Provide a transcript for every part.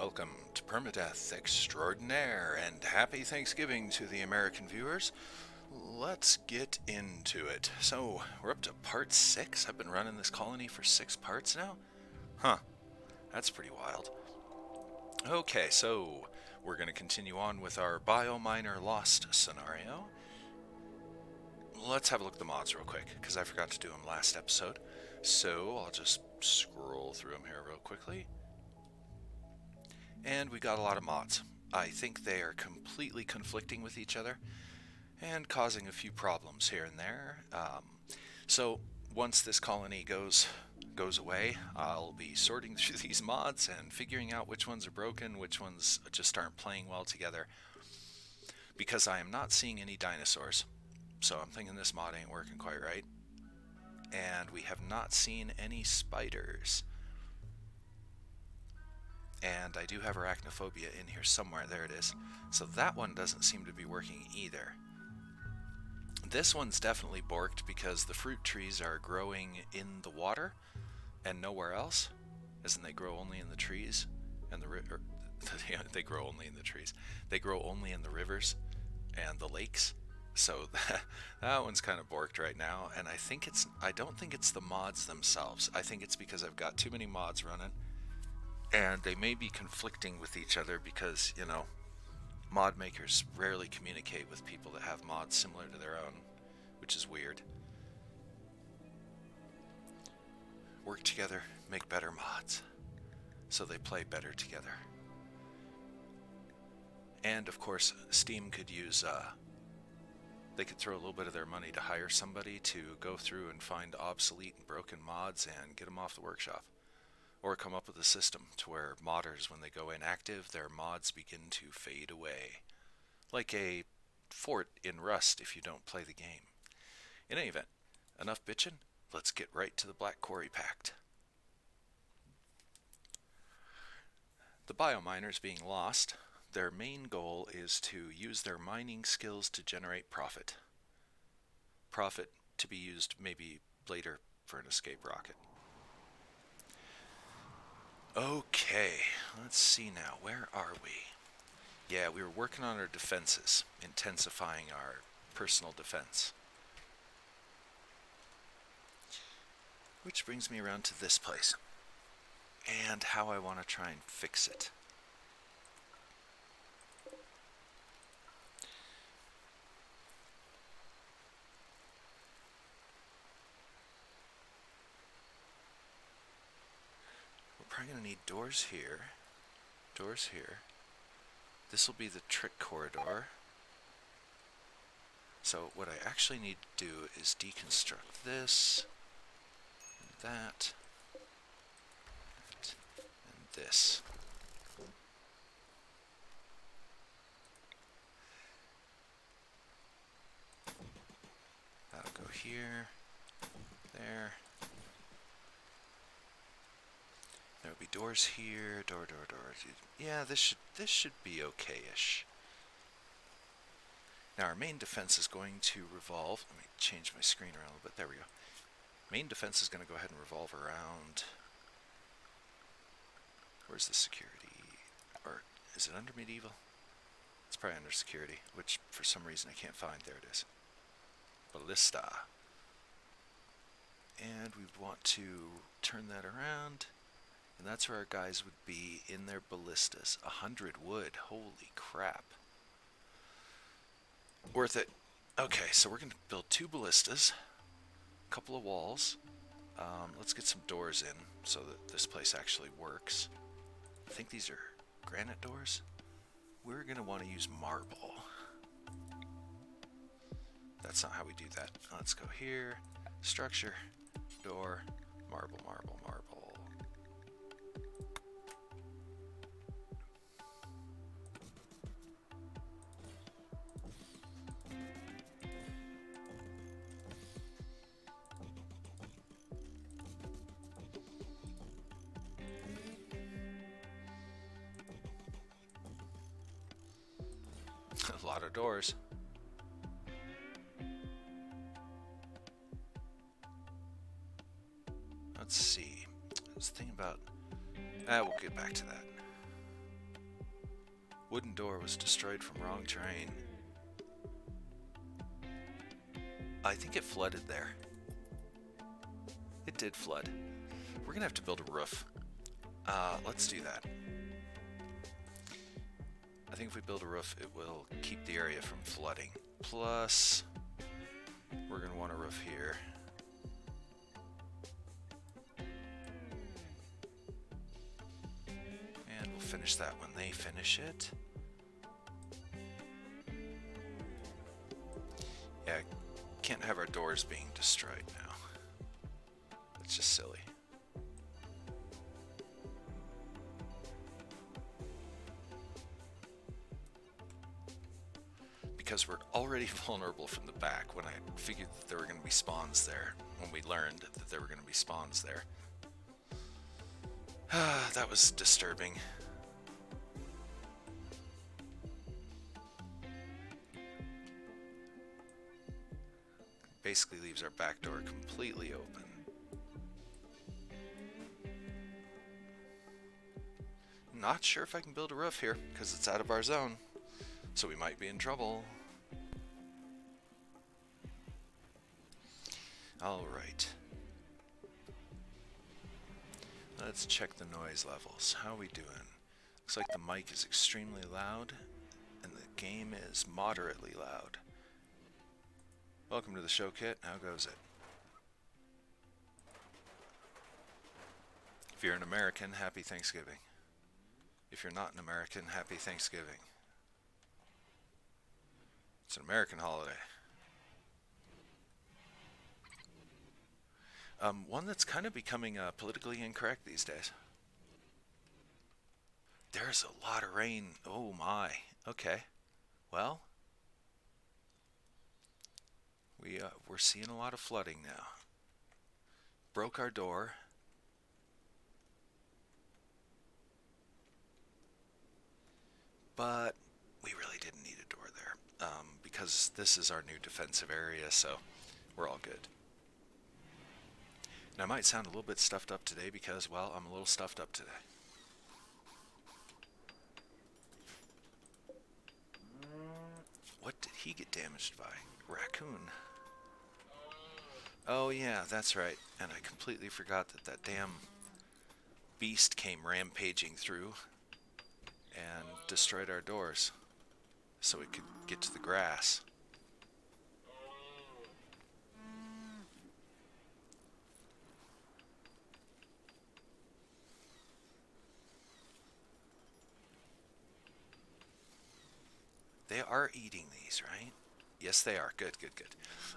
welcome to Permadeath Extraordinaire, and happy Thanksgiving to the American viewers. Let's get into it. So, we're up to part 6. I've been running this colony for 6 parts now? Huh, that's pretty wild. Okay, so we're going to continue on with our BioMiner Lost scenario. Let's have a look at the mods real quick, because I forgot to do them last episode. So, I'll just scroll through them here real quickly. And we got a lot of mods. I think they are completely conflicting with each other and causing a few problems here and there. So once this colony goes away, I'll be sorting through these mods and figuring out which ones are broken, which ones just aren't playing well together. Because I am not seeing any dinosaurs, so I'm thinking this mod ain't working quite right. And we have not seen any spiders. And I do have arachnophobia in here somewhere. There it is. So that one doesn't seem to be working either. This one's definitely borked because the fruit trees are growing in the water and nowhere else, as in they grow only in the trees and they grow only in the trees. They grow only in the rivers and the lakes. So that one's kind of borked right now, and I don't think it's the mods themselves. I think it's because I've got too many mods running. And they may be conflicting with each other because, mod makers rarely communicate with people that have mods similar to their own, which is weird. Work together, make better mods, so they play better together. And of course, Steam could use, they could throw a little bit of their money to hire somebody to go through and find obsolete and broken mods and get them off the workshop. Or come up with a system to where modders, when they go inactive, their mods begin to fade away. Like a fort in Rust if you don't play the game. In any event, enough bitchin', let's get right to the Black Quarry Pact. The biominers being lost, their main goal is to use their mining skills to generate profit. Profit to be used maybe later for an escape rocket. Okay, let's see now. Where are we? Yeah, we were working on our defenses, intensifying our personal defense. Which brings me around to this place, and how I want to try and fix it. Probably going to need doors here. Doors here. This will be the trick corridor. So what I actually need to do is deconstruct this, and that, and this. That'll go here, there. There'll be doors here, door. Yeah, this should be okay-ish. Now our main defense is going to revolve. Let me change my screen around a little bit. There we go. Main defense is going to go ahead and revolve around. Where's the security? Or is it under medieval? It's probably under security, which for some reason I can't find. There it is. Ballista. And we want to turn that around. And that's where our guys would be in their ballistas. 100 wood. Holy crap. Worth it. Okay, so we're going to build 2 ballistas. A couple of walls. Let's get some doors in so that this place actually works. I think these are granite doors. We're going to want to use marble. That's not how we do that. Let's go here. Structure. Door. Marble. A lot of doors. Let's see. I was thinking about... we'll get back to that. Wooden door was destroyed from wrong terrain. I think it flooded there. It did flood. We're gonna have to build a roof. Let's do that. I think if we build a roof, it will keep the area from flooding. Plus, we're gonna want a roof here. And we'll finish that when they finish it. Yeah, can't have our doors being destroyed now. That's just silly. Because we're already vulnerable from the back when I figured that there were going to be spawns there. When we learned that there were going to be spawns there. That was disturbing. Basically leaves our back door completely open. Not sure if I can build a roof here because it's out of our zone. So we might be in trouble. Alright. Let's check the noise levels. How are we doing? Looks like the mic is extremely loud and the game is moderately loud. Welcome to the show, Kit. How goes it? If you're an American, happy Thanksgiving. If you're not an American, happy Thanksgiving. It's an American holiday. One that's kind of becoming politically incorrect these days. There's a lot of rain. Oh my. Okay. Well, we're seeing a lot of flooding now. Broke our door. But we really didn't need a door there. Because this is our new defensive area, so we're all good. And I might sound a little bit stuffed up today because, well, I'm a little stuffed up today. What did he get damaged by? Raccoon. Oh yeah, that's right. And I completely forgot that that damn beast came rampaging through and destroyed our doors so we could get to the grass. They are eating these, right? Yes, they are. Good, good, good.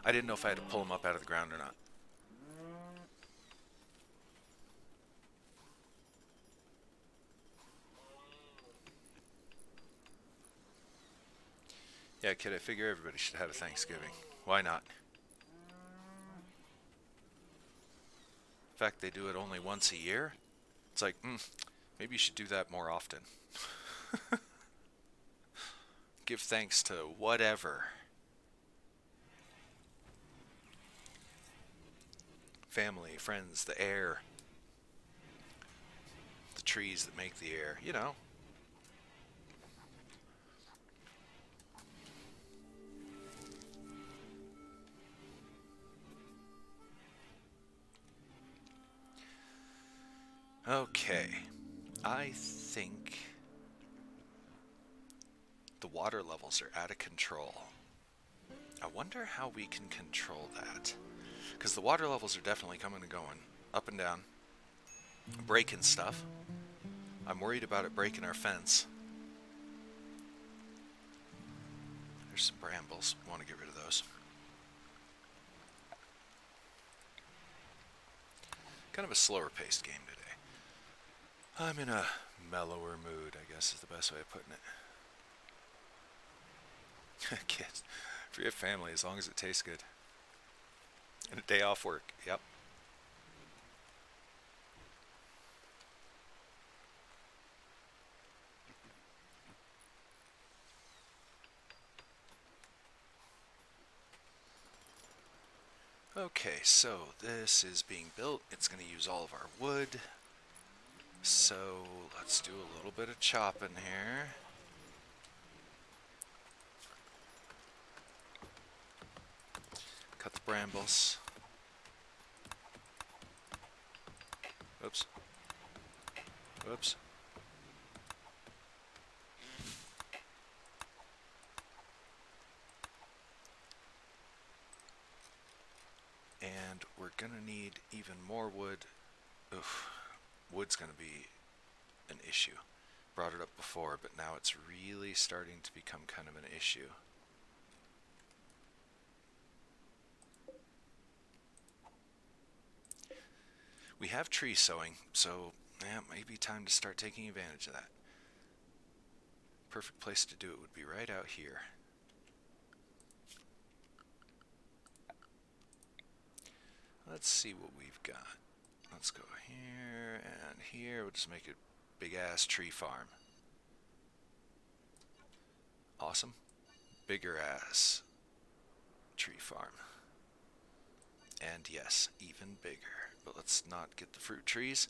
I didn't know if I had to pull them up out of the ground or not. Yeah, kid, I figure everybody should have a Thanksgiving. Why not? In fact, they do it only once a year. It's like, maybe you should do that more often. Give thanks to whatever. Family, friends, the air. The trees that make the air, you know. Okay, I think the water levels are out of control. I wonder how we can control that. Because the water levels are definitely coming and going, up and down, breaking stuff. I'm worried about it breaking our fence. There's some brambles, want to get rid of those. Kind of a slower paced game today. I'm in a mellower mood, I guess is the best way of putting it. Kids, forget family as long as it tastes good. And a day off work, yep. Okay, so this is being built. It's going to use all of our wood. So let's do a little bit of chopping here. brambles. Oops. Oops. And we're gonna need even more wood. Oof. Wood's gonna be an issue. Brought it up before, but now it's really starting to become kind of an issue. We have tree sowing, so yeah, maybe time to start taking advantage of that. Perfect place to do it would be right out here. Let's see what we've got. Let's go here and here. We'll just make a big ass tree farm. Awesome. Bigger ass tree farm. And yes, even bigger. But let's not get the fruit trees.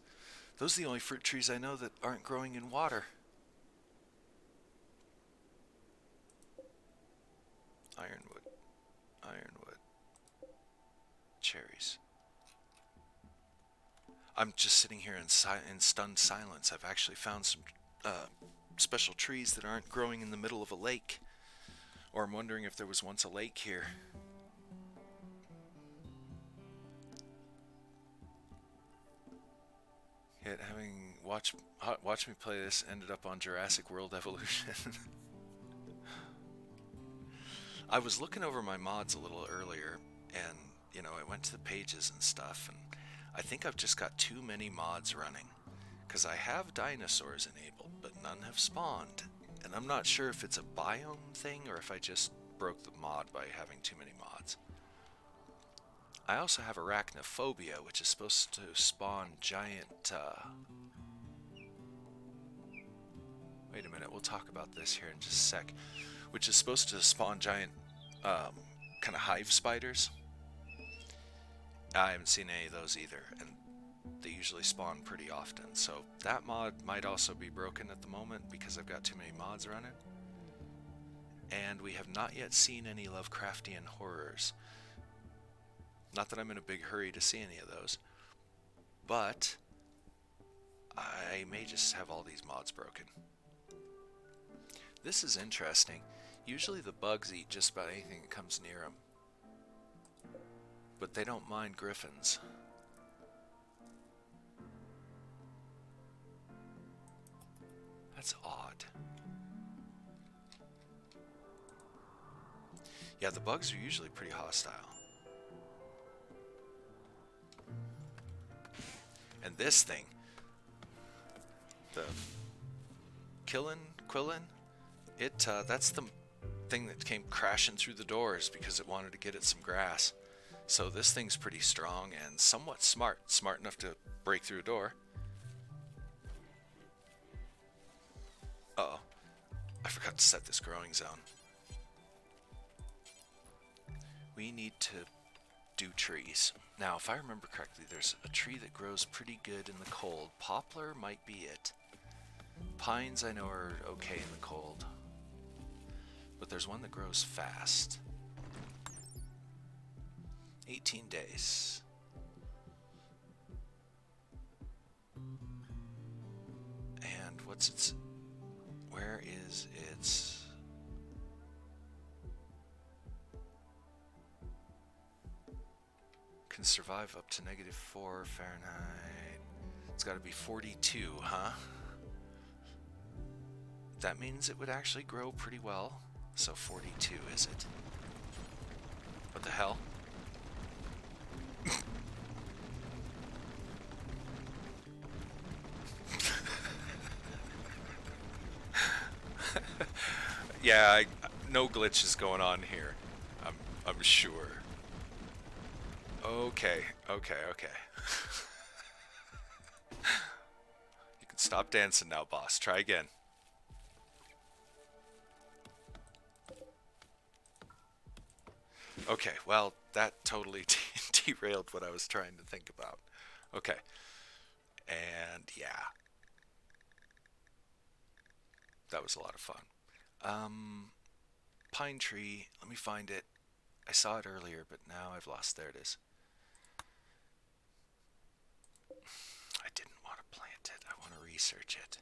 Those are the only fruit trees I know that aren't growing in water. Ironwood. Ironwood. Cherries. I'm just sitting here in stunned silence. I've actually found some special trees that aren't growing in the middle of a lake. Or I'm wondering if there was once a lake here. Yet having watched me play this ended up on Jurassic World Evolution. I was looking over my mods a little earlier, and you know, I went to the pages and stuff, and I think I've just got too many mods running, because I have dinosaurs enabled, but none have spawned, and I'm not sure if it's a biome thing or if I just broke the mod by having too many mods. I also have arachnophobia, which is supposed to spawn giant, wait a minute, we'll talk about this here in just a sec. Which is supposed to spawn giant, kind of hive spiders. I haven't seen any of those either, and they usually spawn pretty often. So that mod might also be broken at the moment because I've got too many mods running. And we have not yet seen any Lovecraftian horrors. Not that I'm in a big hurry to see any of those, but I may just have all these mods broken. This is interesting. Usually the bugs eat just about anything that comes near them. But they don't mind griffins. That's odd. Yeah, the bugs are usually pretty hostile. And this thing, the Quillin, that's the thing that came crashing through the doors because it wanted to get at some grass. So this thing's pretty strong and somewhat smart enough to break through a door. Uh-oh, I forgot to set this growing zone. We need to do trees. Now, if I remember correctly, there's a tree that grows pretty good in the cold. Poplar might be it. Pines I know are okay in the cold. But there's one that grows fast. 18 days. And what's its... where is its... can survive up to -4 Fahrenheit. It's got to be 42, huh? That means it would actually grow pretty well. So 42 is it? What the hell? Yeah, no glitches going on here. I'm sure. Okay. You can stop dancing now, boss. Try again. Okay, well, that totally derailed what I was trying to think about. Okay. And yeah. That was a lot of fun. Pine tree, let me find it. I saw it earlier, but now I've lost. There it is. I didn't want to plant it. I want to research it.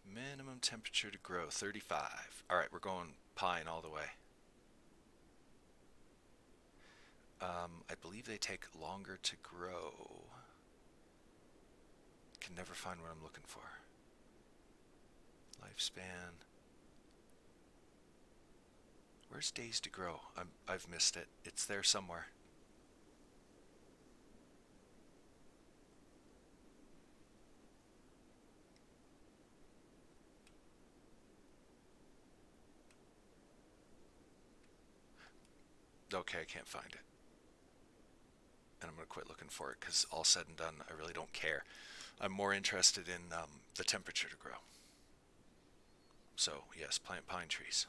Minimum temperature to grow, 35. Alright, we're going pine all the way. I believe they take longer to grow. Can never find what I'm looking for. Lifespan. Where's days to grow? I've missed it. It's there somewhere. Okay, I can't find it. And I'm going to quit looking for it because all said and done, I really don't care. I'm more interested in the temperature to grow. So, yes, plant pine trees.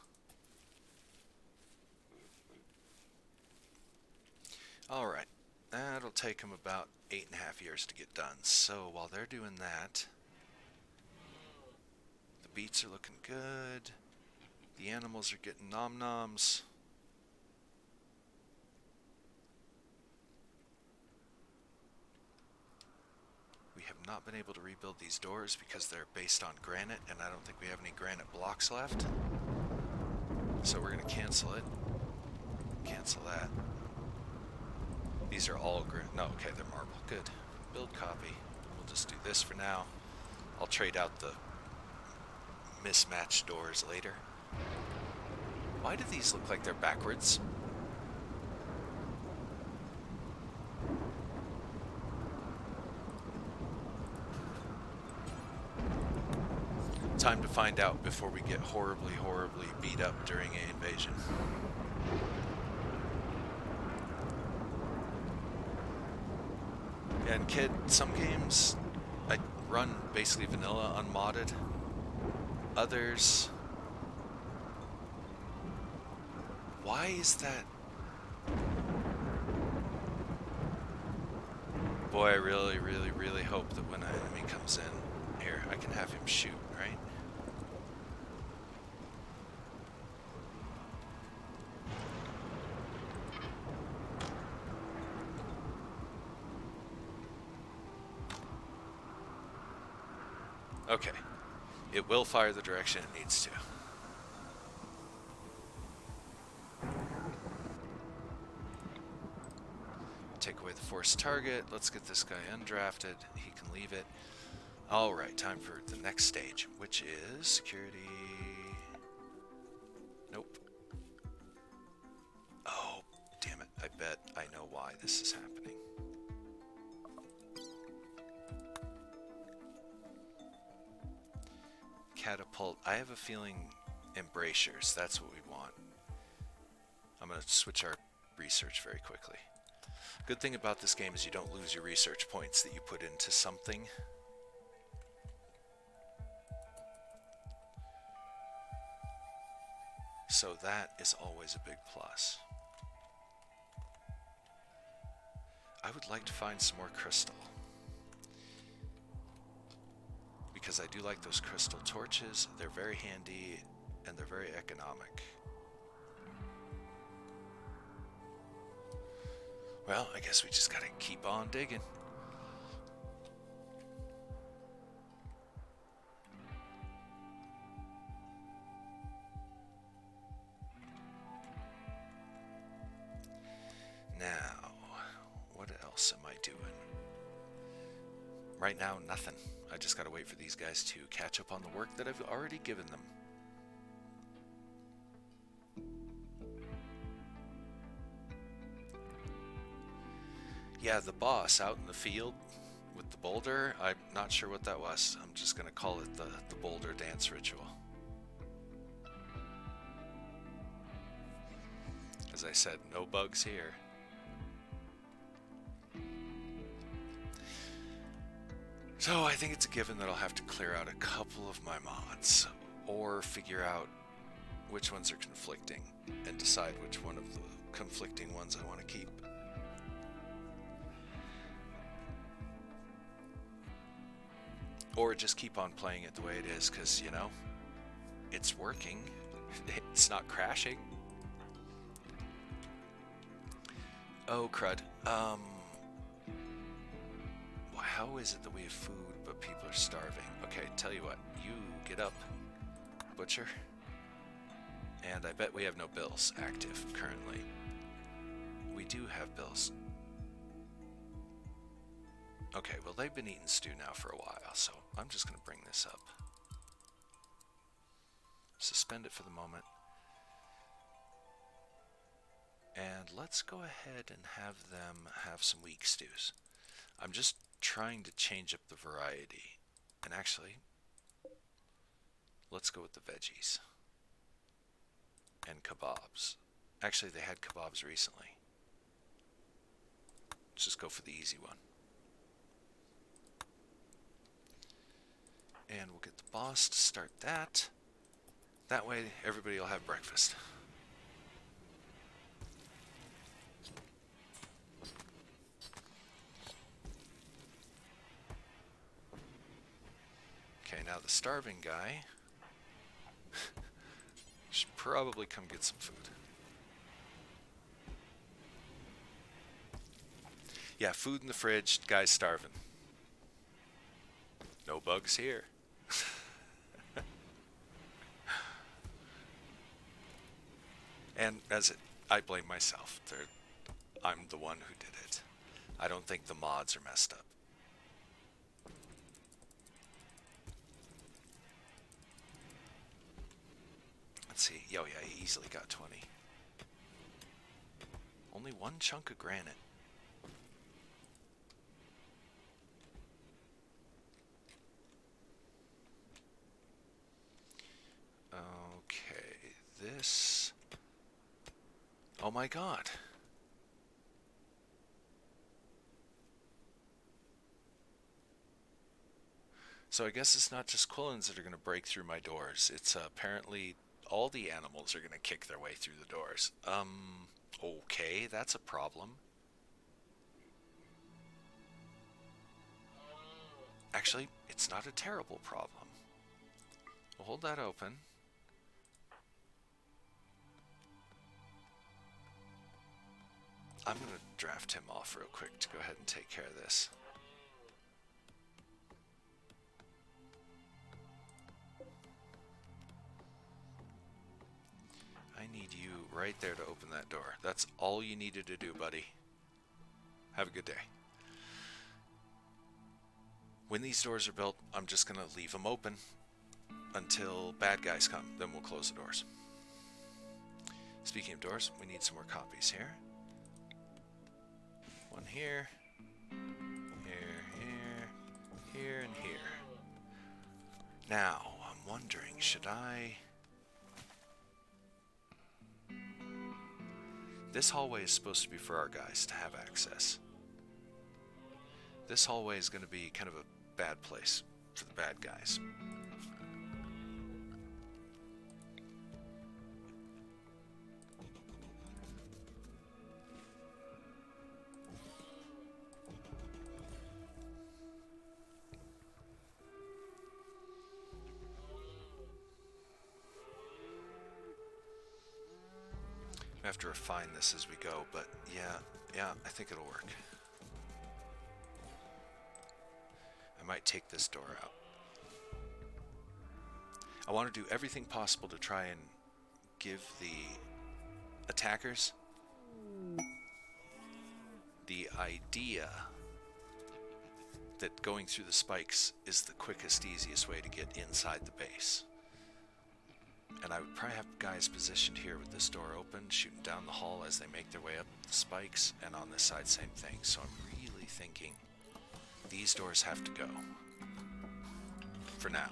Alright, that'll take them about 8.5 years to get done. So, while they're doing that, the beets are looking good. The animals are getting nom-noms. We have not been able to rebuild these doors because they're based on granite, and I don't think we have any granite blocks left. So we're going to cancel it. Cancel that. These are all granite. No, okay, they're marble. Good. Build copy. We'll just do this for now. I'll trade out the mismatched doors later. Why do these look like they're backwards? Time to find out before we get horribly, horribly beat up during an invasion. And kid, some games I run basically vanilla unmodded. Others... Why is that? Boy, I really, really, really hope that when an enemy comes in here, I can have him shoot, right? Okay. It will fire the direction it needs to. Take away the forced target. Let's get this guy undrafted. He can leave it. Alright, time for the next stage, which is security. Nope. Oh, damn it. I bet I know why this is happening. Catapult. I have a feeling embracers. That's what we want. I'm going to switch our research very quickly. Good thing about this game is you don't lose your research points that you put into something. So that is always a big plus. I would like to find some more crystal. Because I do like those crystal torches. They're very handy and they're very economic. Well, I guess we just gotta keep on digging. Now, what else am I doing? Right now, nothing. I just gotta wait for these guys to catch up on the work that I've already given them. Yeah, the boss out in the field with the boulder, I'm not sure what that was. I'm just gonna call it the boulder dance ritual. As I said, no bugs here. So I think it's a given that I'll have to clear out a couple of my mods, or figure out which ones are conflicting, and decide which one of the conflicting ones I want to keep. Or just keep on playing it the way it is, because, you know, it's working. It's not crashing. Oh, crud. How is it that we have food but people are starving? Okay, tell you what. You get up, butcher. And I bet we have no bills active currently. We do have bills. Okay, well, they've been eating stew now for a while, so I'm just going to bring this up. Suspend it for the moment. And let's go ahead and have them have some weak stews. I'm just trying to change up the variety. And actually, let's go with the veggies. And kebabs. Actually, they had kebabs recently. Let's just go for the easy one. And we'll get the boss to start that. That way, everybody will have breakfast. Okay, now the starving guy should probably come get some food. Yeah, food in the fridge, guy's starving. No bugs here. And I blame myself. I'm the one who did it. I don't think the mods are messed up. Let's see. Oh yeah, he easily got 20. Only one chunk of granite. Okay, this... Oh my god. So I guess it's not just Quillins that are going to break through my doors. It's apparently all the animals are going to kick their way through the doors. Okay, that's a problem. Actually, it's not a terrible problem. We'll hold that open. I'm going to draft him off real quick to go ahead and take care of this. I need you right there to open that door. That's all you needed to do, buddy. Have a good day. When these doors are built, I'm just going to leave them open until bad guys come. Then we'll close the doors. Speaking of doors, we need some more copies here. One here, here, and here. Now, I'm wondering, should I... This hallway is supposed to be for our guys to have access. This hallway is going to be kind of a bad place for the bad guys. I have to refine this as we go, but yeah, I think it'll work. I might take this door out. I want to do everything possible to try and give the attackers the idea that going through the spikes is the quickest, easiest way to get inside the base. And I would probably have guys positioned here with this door open, shooting down the hall as they make their way up the spikes, and on this side, same thing. So I'm really thinking these doors have to go. For now.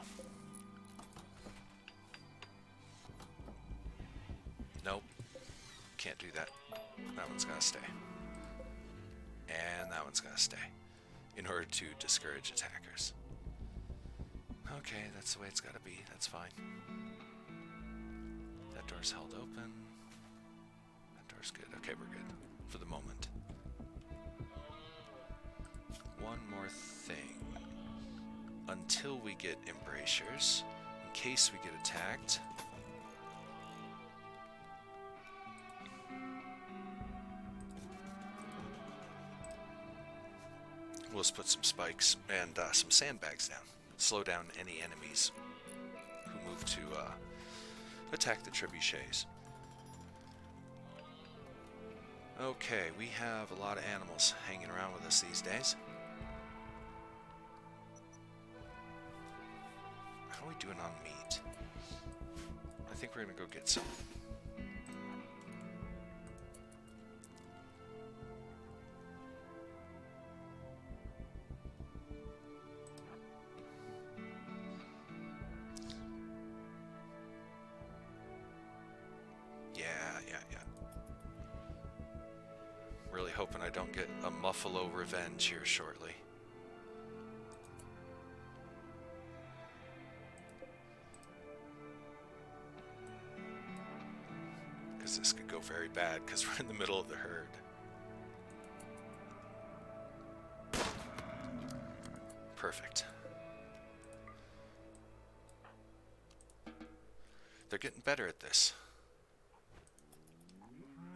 Nope. Can't do that. That one's gotta stay. And that one's gotta stay. In order to discourage attackers. Okay, that's the way it's gotta be. That's fine. That door's held open. That door's good. Okay, we're good. For the moment. One more thing. Until we get embrasures, in case we get attacked, We'll just put some spikes and some sandbags down. Slow down any enemies who move to attack the trebuchets. Okay, we have a lot of animals hanging around with us these days. How are we doing on meat? I think we're gonna go get some. Yeah. Really hoping I don't get a Muffalo revenge here shortly. Because this could go very bad because we're in the middle of the herd. Perfect. They're getting better at this.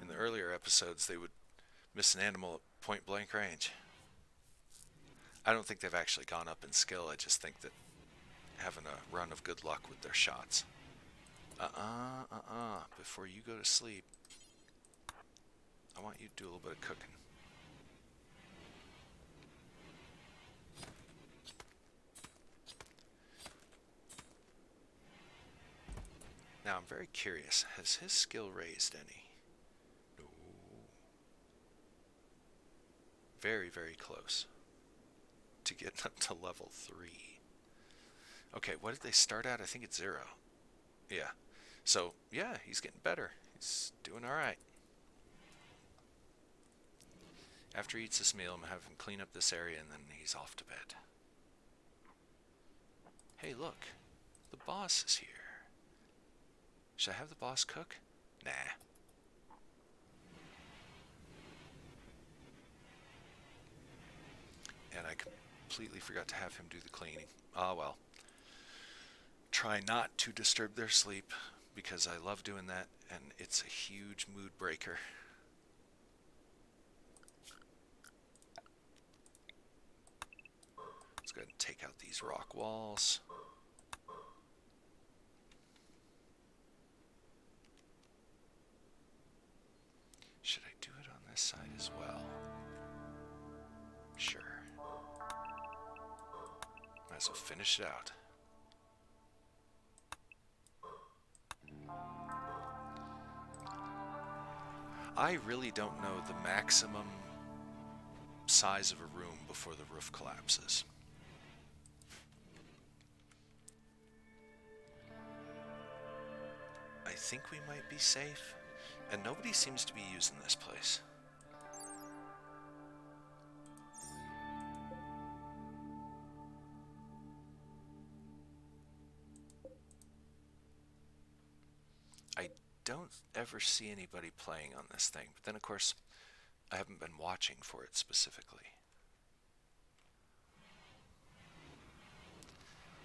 In the earlier episodes, they would miss an animal at point blank range. I don't think they've actually gone up in skill. I just think that having a run of good luck with their shots. Before you go to sleep, I want you to do a little bit of cooking. Now I'm very curious, has his skill raised any? No. Very, very close to getting up to level 3. Okay, what did they start at? I think it's 0. Yeah. So, yeah, he's getting better. He's doing alright. After he eats this meal, I'm going to have him clean up this area and then he's off to bed. Hey, look. The boss is here. Should I have the boss cook? Nah. And I completely forgot to have him do the cleaning. Ah, well. Try not to disturb their sleep because I love doing that and it's a huge mood breaker. Let's go ahead and take out these rock walls. Should I do it on this side as well? Sure. Might as well finish it out. I really don't know the maximum size of a room before the roof collapses. I think we might be safe, and nobody seems to be using this place. I don't ever see anybody playing on this thing, but then of course I haven't been watching for it specifically.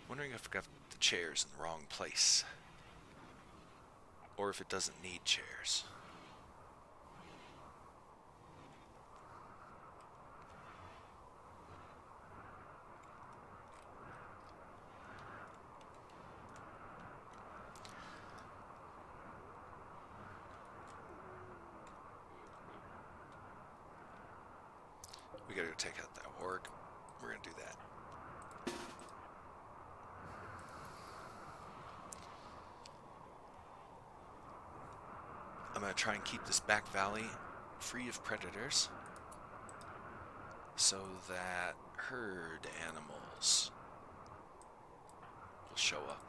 Wondering if I've got the chairs in the wrong place, or if it doesn't need chairs. We gotta go take out that orc. We're gonna do that. I'm gonna try and keep this back valley free of predators so that herd animals will show up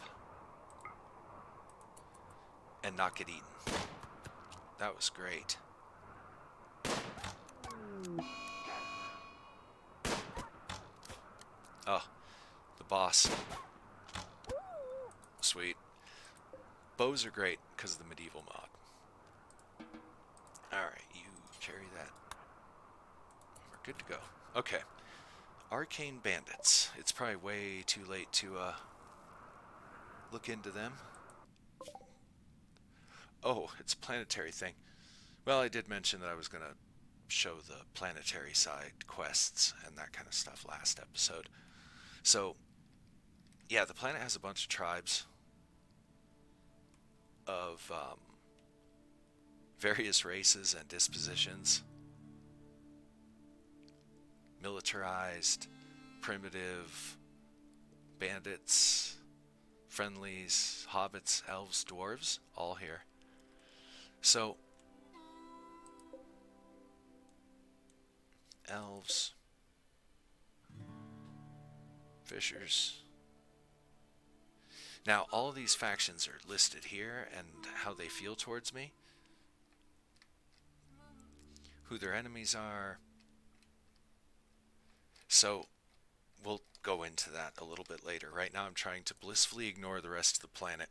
and not get eaten. That was great. Oh, the boss. Sweet. Bows are great because of the medieval mod. Alright, you carry that. We're good to go. Okay. Arcane bandits. It's probably way too late to look into them. Oh, it's a planetary thing. Well, I did mention that I was going to show the planetary side quests and that kind of stuff last episode. So, yeah, the planet has a bunch of tribes of various races and dispositions. Militarized, primitive, bandits, friendlies, hobbits, elves, dwarves, all here. So, elves, fishers. Now, all of these factions are listed here and how they feel towards me, who their enemies are. So, we'll go into that a little bit later. Right now, I'm trying to blissfully ignore the rest of the planet.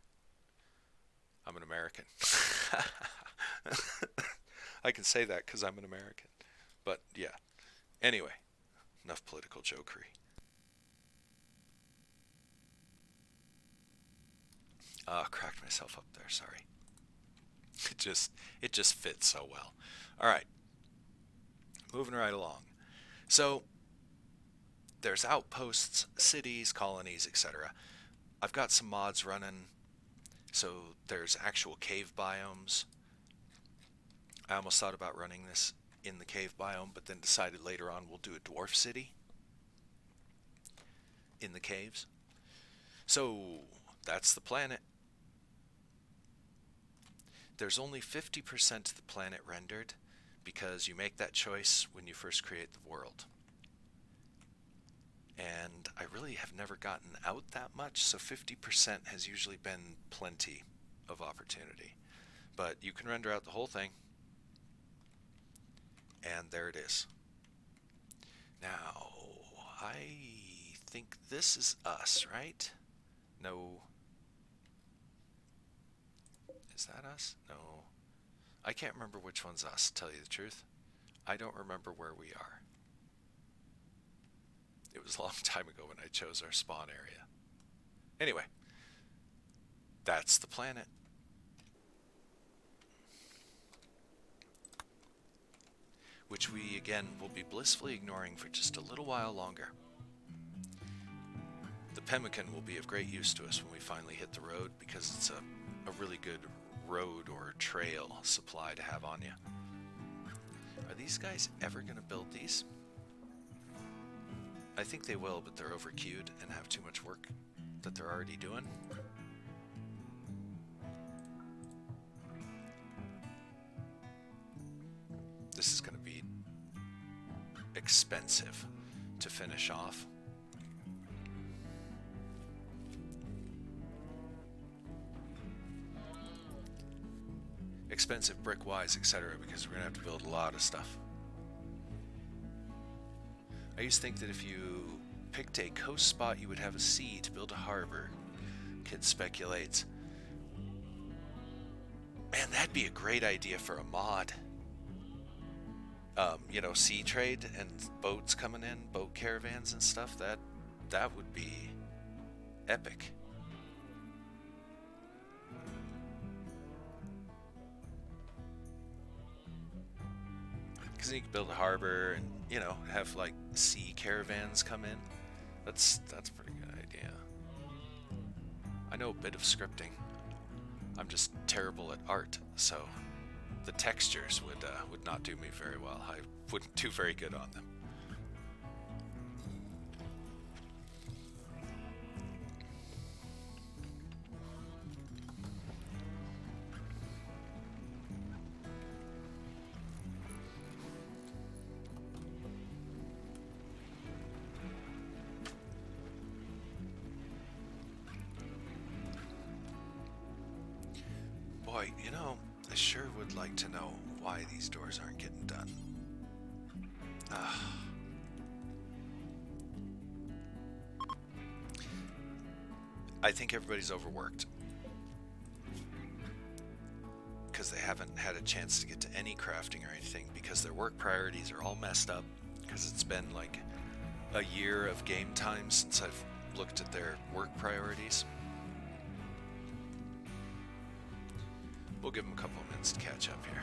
I'm an American. I can say that because I'm an American. But, yeah. Anyway, enough political jokery. Cracked myself up there, sorry. It just fits so well. Alright. Moving right along. So, there's outposts, cities, colonies, etc. I've got some mods running. So, there's actual cave biomes. I almost thought about running this in the cave biome, but then decided later on we'll do a dwarf city in the caves. So, that's the planet. There's only 50% of the planet rendered because you make that choice when you first create the world. And I really have never gotten out that much, so 50% has usually been plenty of opportunity. But you can render out the whole thing, and there it is. Now, I think this is us, right? No. Is that us? No. I can't remember which one's us, to tell you the truth. I don't remember where we are. It was a long time ago when I chose our spawn area. Anyway, that's the planet. Which we, again, will be blissfully ignoring for just a little while longer. The pemmican will be of great use to us when we finally hit the road because it's a really good road or trail supply to have on you. Are these guys ever going to build these? I think they will, but they're over-queued and have too much work that they're already doing. This is going to be expensive to finish off. Expensive brick-wise, etc., because we're going to have to build a lot of stuff. I used to think that if you picked a coast spot, you would have a sea to build a harbor. Kid speculates. Man, that'd be a great idea for a mod. You know, sea trade and boats coming in, boat caravans and stuff. That would be epic. Because you can build a harbor and, you know, have like sea caravans come in. That's a pretty good idea. I know a bit of scripting. I'm just terrible at art, so the textures would not do me very well. I wouldn't do very good on them. Boy, you know, I sure would like to know why these doors aren't getting done. I think everybody's overworked. Because they haven't had a chance to get to any crafting or anything, because their work priorities are all messed up, because it's been like a year of game time since I've looked at their work priorities. We'll give them a couple of minutes to catch up here.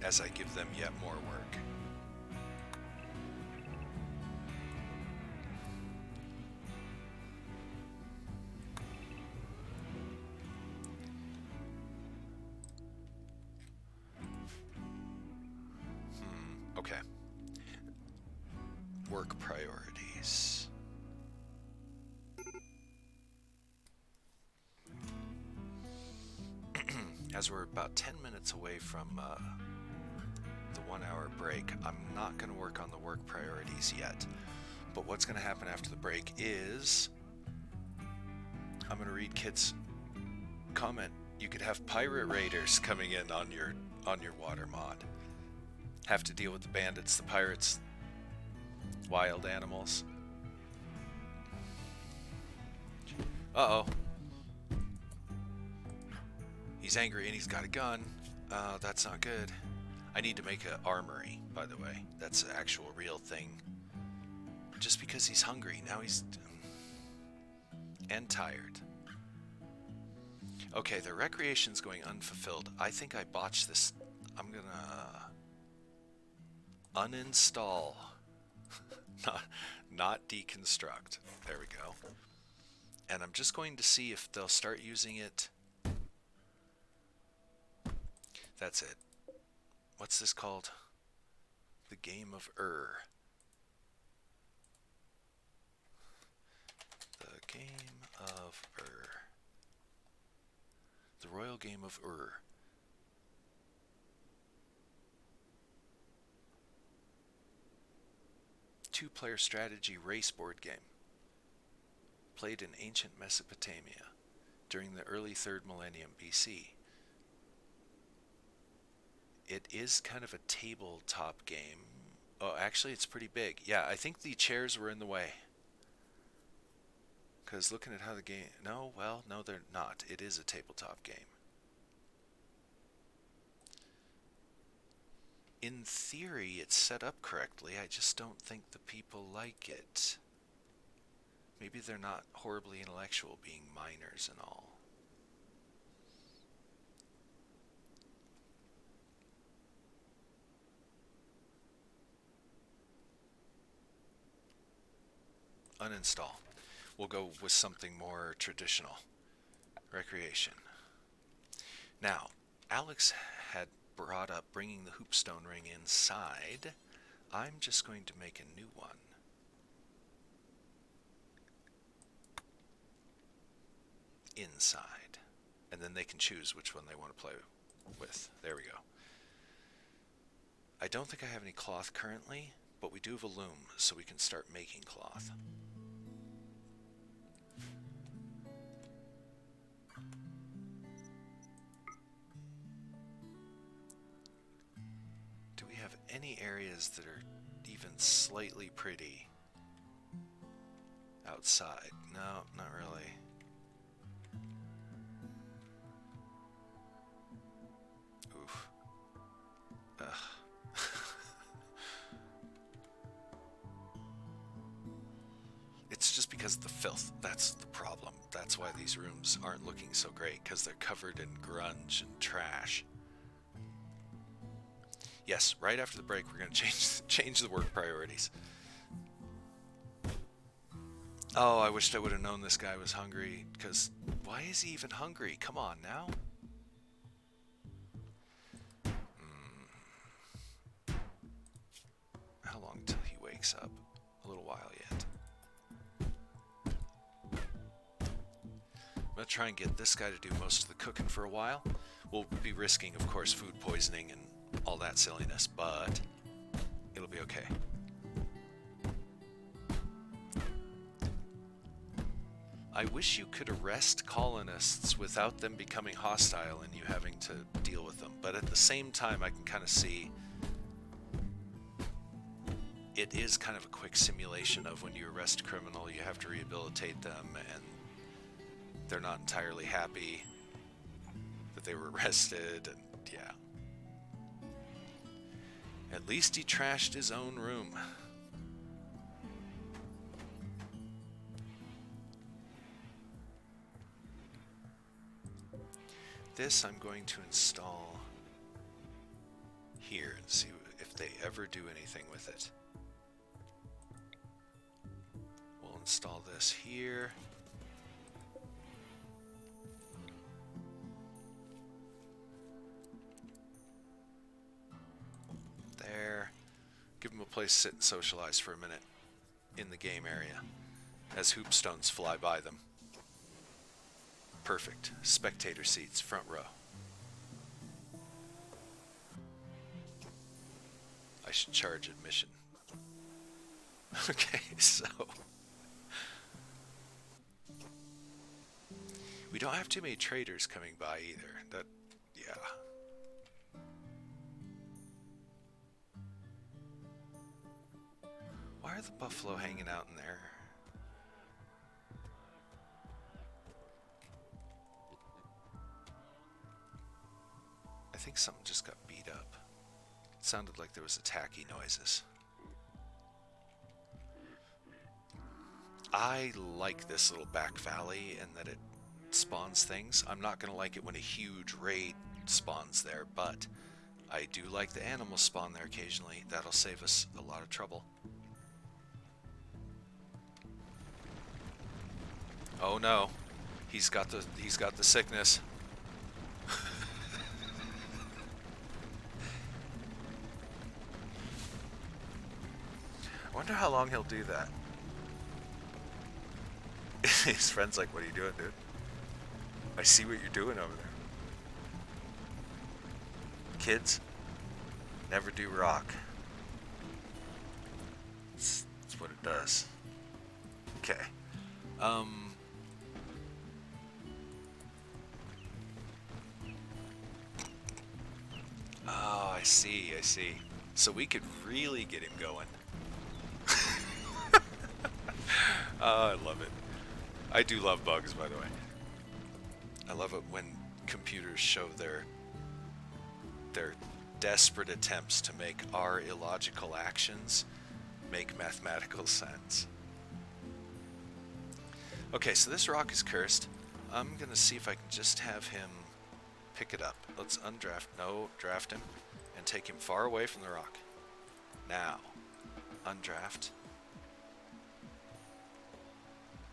as I give them yet more work. Okay. Work priorities. As we're about 10 minutes away from the 1 hour break, I'm not going to work on the work priorities yet. But what's going to happen after the break is I'm going to read Kit's comment. You could have pirate raiders coming in on your water mod. Have to deal with the bandits, the pirates, wild animals. Uh-oh. He's angry and he's got a gun. That's not good. I need to make an armory, by the way. That's an actual real thing. Just because he's hungry, now he's... and tired. Okay, the recreation's going unfulfilled. I think I botched this. I'm gonna... uninstall. not deconstruct. There we go. And I'm just going to see if they'll start using it. That's it. What's this called? The Game of The Game of The Royal Game of 2-player strategy race board game. Played in ancient Mesopotamia during the early 3rd millennium BC. It is kind of a tabletop game. Oh, actually, it's pretty big. Yeah, I think the chairs were in the way. Because looking at how the game... No, well, no, they're not. It is a tabletop game. In theory, it's set up correctly. I just don't think the people like it. Maybe they're not horribly intellectual, being miners and all. Uninstall. We'll go with something more traditional. Recreation. Now, Alex had brought up bringing the hoopstone ring inside. I'm just going to make a new one. Inside. And then they can choose which one they want to play with. There we go. I don't think I have any cloth currently, but we do have a loom, so we can start making cloth. Do we have any areas that are even slightly pretty outside? No, not really. Oof. Ugh. It's just because of the filth. That's the problem. That's why these rooms aren't looking so great, because they're covered in grunge and trash. Yes, right after the break, we're going to change the work priorities. Oh, I wished I would have known this guy was hungry, because why is he even hungry? Come on now. How long till he wakes up? A little while yet. I'm going to try and get this guy to do most of the cooking for a while. We'll be risking, of course, food poisoning and all that silliness, but it'll be okay. I wish you could arrest colonists without them becoming hostile and you having to deal with them, but at the same time I can kind of see it is kind of a quick simulation of when you arrest a criminal, you have to rehabilitate them, and they're not entirely happy that they were arrested, and yeah. At least he trashed his own room. This I'm going to install here and see if they ever do anything with it. We'll install this here. There. Give them a place to sit and socialize for a minute in the game area as hoopstones fly by them. Perfect. Spectator seats, front row. I should charge admission. Okay, so we don't have too many traders coming by either. That, yeah. Why are the buffalo hanging out in there? I think something just got beat up. It sounded like there was attacky noises. I like this little back valley and that it spawns things. I'm not going to like it when a huge raid spawns there, but I do like the animals spawn there occasionally. That'll save us a lot of trouble. Oh no, he's got the sickness. I wonder how long he'll do that. His friend's like, "What are you doing, dude? I see what you're doing over there. Kids, never do rock." That's what it does. Okay. Oh, I see. So we could really get him going. Oh, I love it. I do love bugs, by the way. I love it when computers show their desperate attempts to make our illogical actions make mathematical sense. Okay, so this rock is cursed. I'm gonna see if I can just have him pick it up. Let's draft him and take him far away from the rock. Now, undraft.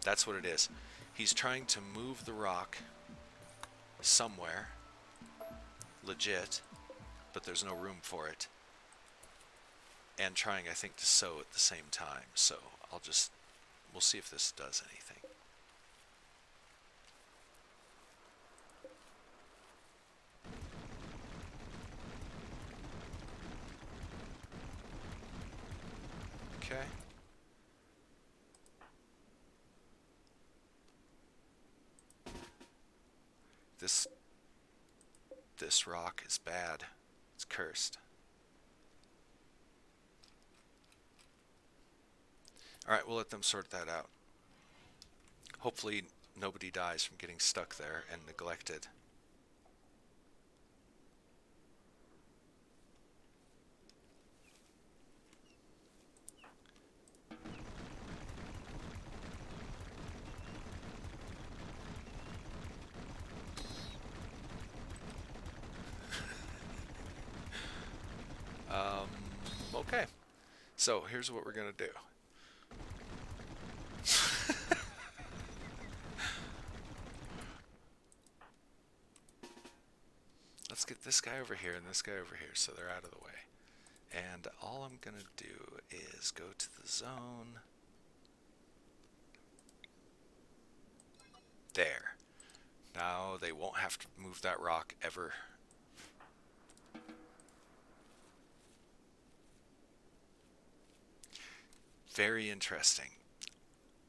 That's what it is. He's trying to move the rock somewhere, legit, but there's no room for it. And trying, I think, to sow at the same time. So we'll see if this does anything. Okay. This rock is bad. It's cursed. Alright, we'll let them sort that out. Hopefully nobody dies from getting stuck there and neglected. Okay, so here's what we're gonna do. Let's get this guy over here and this guy over here so they're out of the way. And all I'm gonna do is go to the zone. There. Now they won't have to move that rock ever. Very interesting.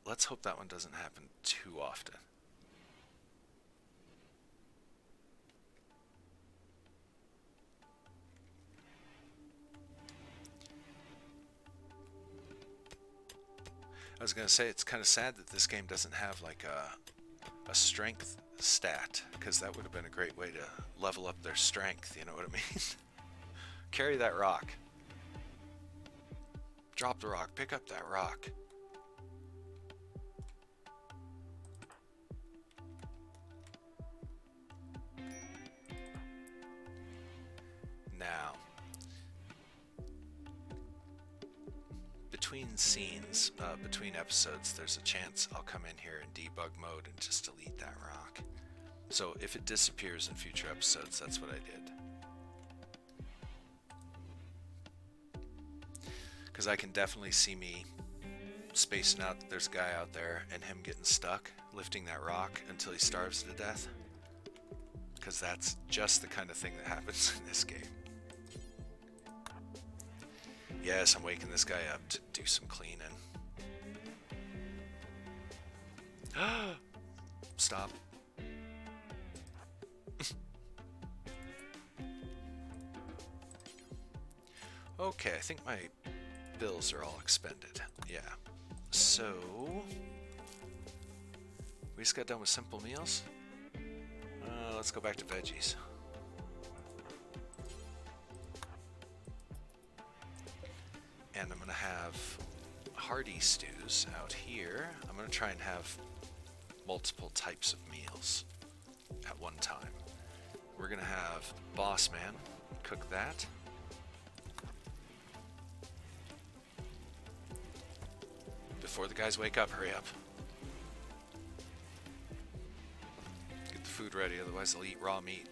Let's hope that one doesn't happen too often. I was going to say, it's kind of sad that this game doesn't have like a strength stat, because that would have been a great way to level up their strength, you know what I mean? Carry that rock. Drop the rock, pick up that rock. Now, scenes between episodes, there's a chance I'll come in here in debug mode and just delete that rock. So if it disappears in future episodes, that's what I did. Because I can definitely see me spacing out that there's a guy out there and him getting stuck, lifting that rock until he starves to death. Because that's just the kind of thing that happens in this game. Yes, I'm waking this guy up to do some cleaning. Stop. Okay, I think my bills are all expended. Yeah. So, we just got done with simple meals. Let's go back to veggies. And I'm going to have hearty stews out here. I'm going to try and have multiple types of meals at one time. We're going to have Boss Man cook that. Before the guys wake up, hurry up. Get the food ready, otherwise they'll eat raw meat.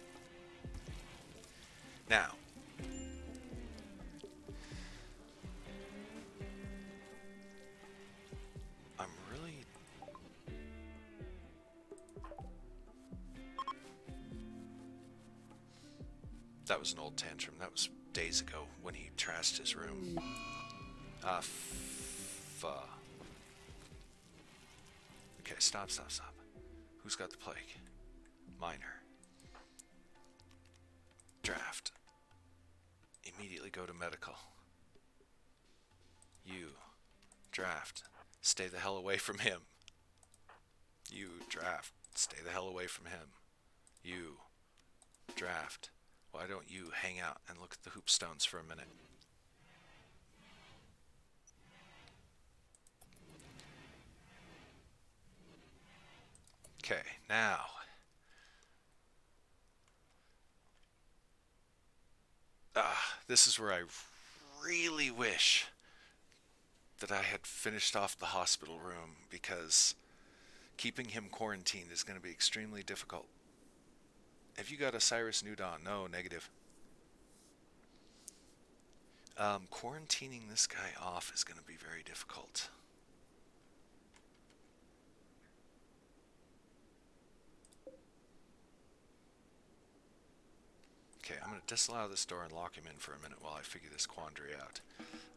Now, I'm really... That was an old tantrum. That was days ago when he trashed his room. Okay, stop. Who's got the plague? Miner. Draft. Immediately go to medical. You. Draft. Stay the hell away from him. You. Draft. Stay the hell away from him. You. Draft. Why don't you hang out and look at the hoop stones for a minute? Okay, now. This is where I really wish that I had finished off the hospital room, because keeping him quarantined is going to be extremely difficult. Have you got Osiris New Dawn? No, negative. Quarantining this guy off is going to be very difficult. Okay, I'm going to disallow this door and lock him in for a minute while I figure this quandary out.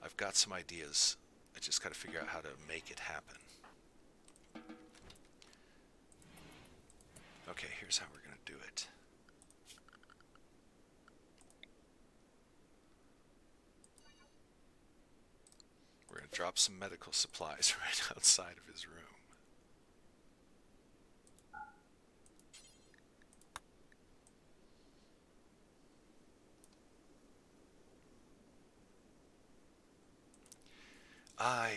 I've got some ideas. I just got to figure out how to make it happen. Okay, here's how we're going to do it. We're going to drop some medical supplies right outside of his room. I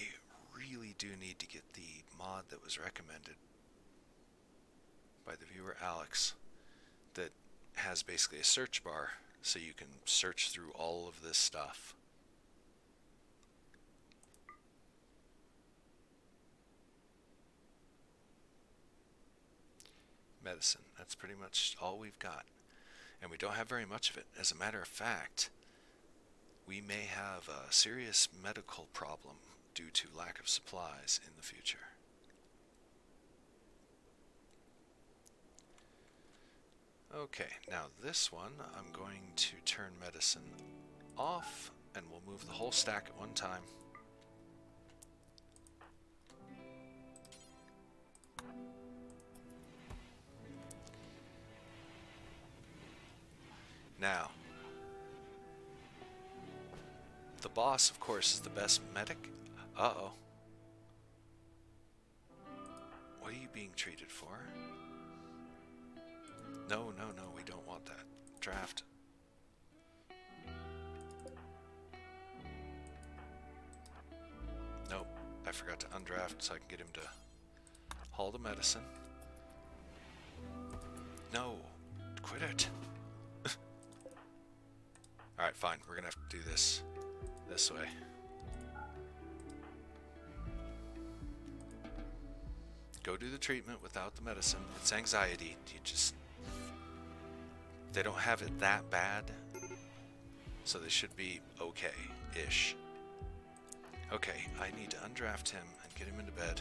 really do need to get the mod that was recommended by the viewer Alex that has basically a search bar so you can search through all of this stuff. Medicine, that's pretty much all we've got. And we don't have very much of it. As a matter of fact, we may have a serious medical problem due to lack of supplies in the future. Okay, now this one I'm going to turn medicine off, and we'll move the whole stack at one time. Now, the boss, of course, is the best medic. Uh-oh. What are you being treated for? No, we don't want that. Draft. Nope, I forgot to undraft so I can get him to haul the medicine. No, quit it. Alright, fine, we're gonna have to do this way. go do the treatment without the medicine. It's anxiety. They don't have it that bad, so they should be okay-ish. Okay, I need to undraft him and get him into bed.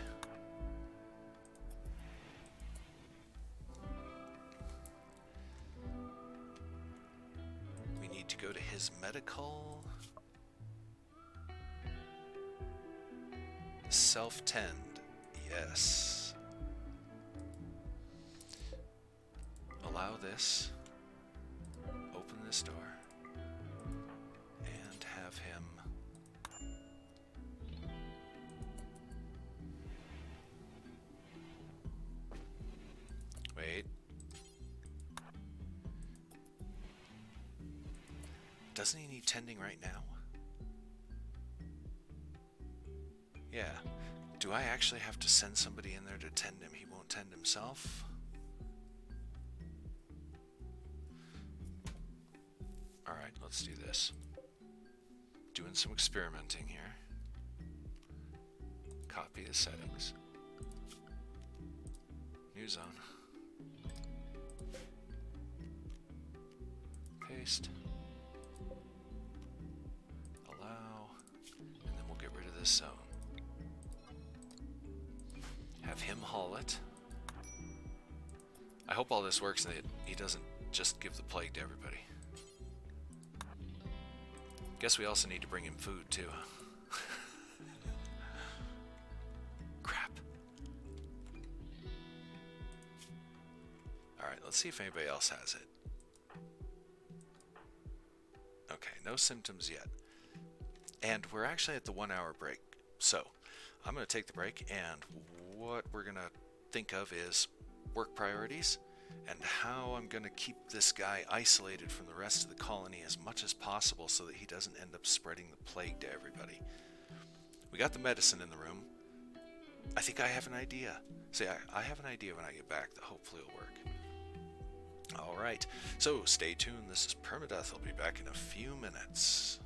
We need to go to his medical. Self-tend, yes. Allow this. Open this door. And have him. Wait. Doesn't he need tending right now? Yeah. Do I actually have to send somebody in there to tend him? He won't tend himself? Alright, let's do this. Doing some experimenting here. Copy the settings. New zone. Paste. Allow. And then we'll get rid of this zone. Have him haul it. I hope all this works and he doesn't just give the plague to everybody. Guess we also need to bring him food too. Crap. Alright, let's see if anybody else has it. Okay, no symptoms yet. And we're actually at the 1 hour break. So, I'm going to take the break, and what we're going to think of is work priorities and how I'm going to keep this guy isolated from the rest of the colony as much as possible so that he doesn't end up spreading the plague to everybody. We got the medicine in the room. I think I have an idea. See, I have an idea when I get back that hopefully will work. Alright, so stay tuned. This is Permadeath. I'll be back in a few minutes.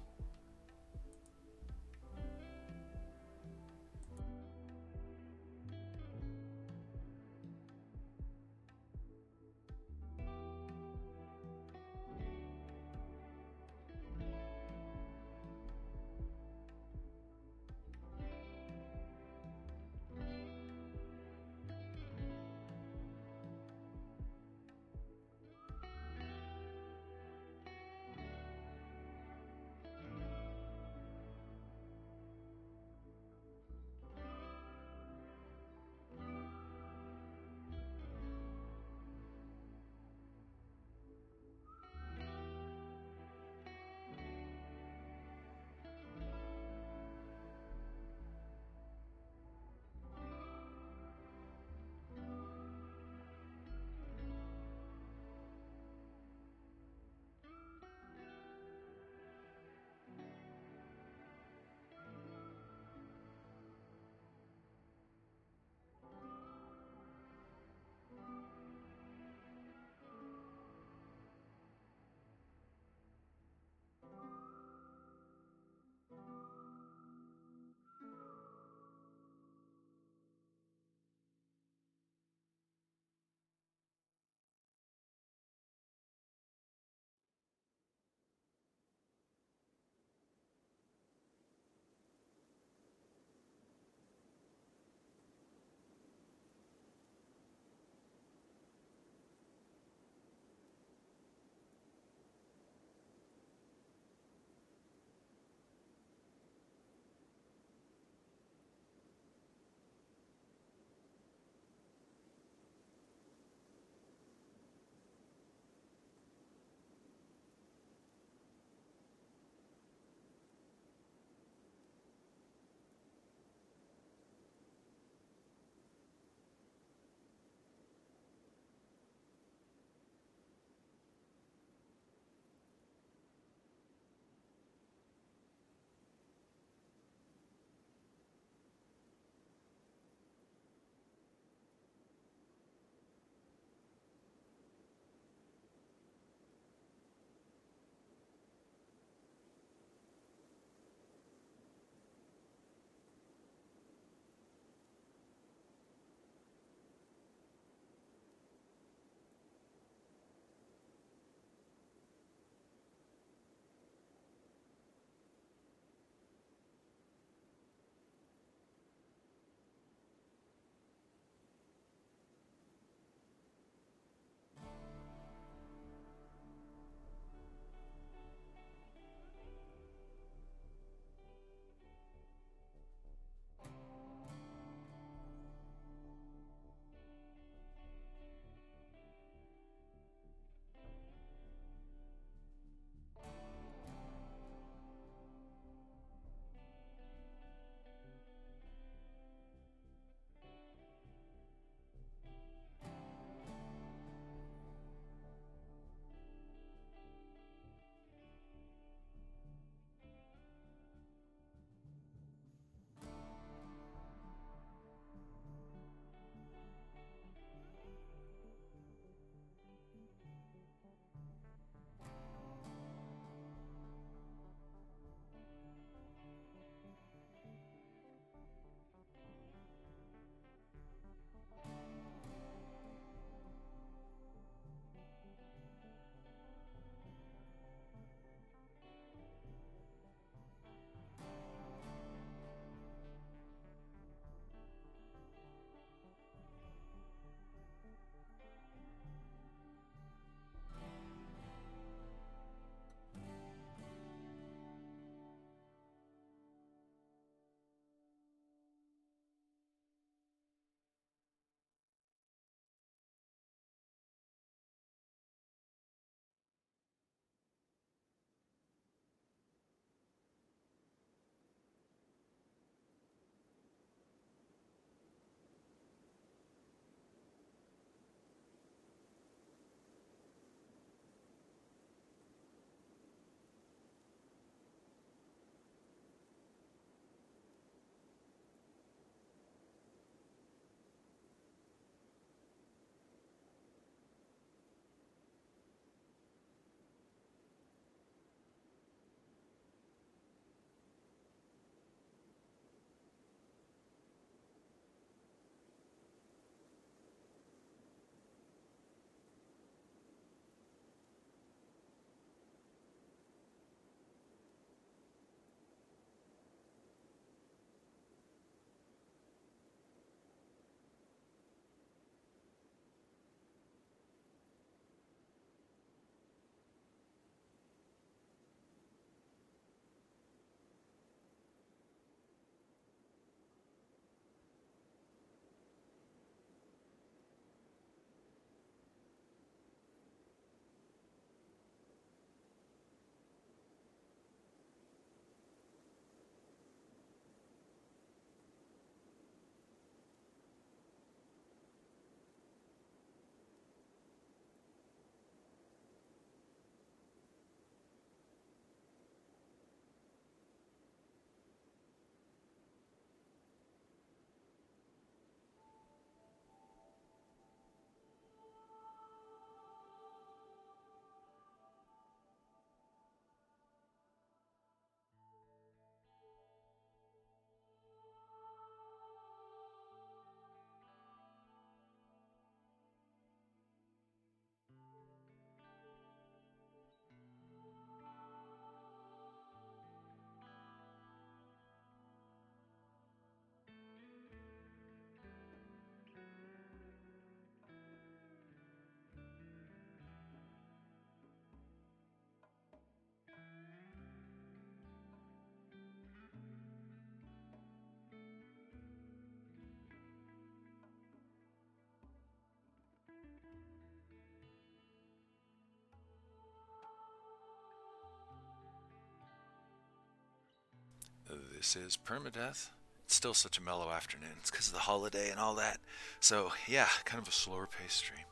This is permadeath. It's still such a mellow afternoon. It's because of the holiday and all that. So, yeah, kind of a slower paced stream.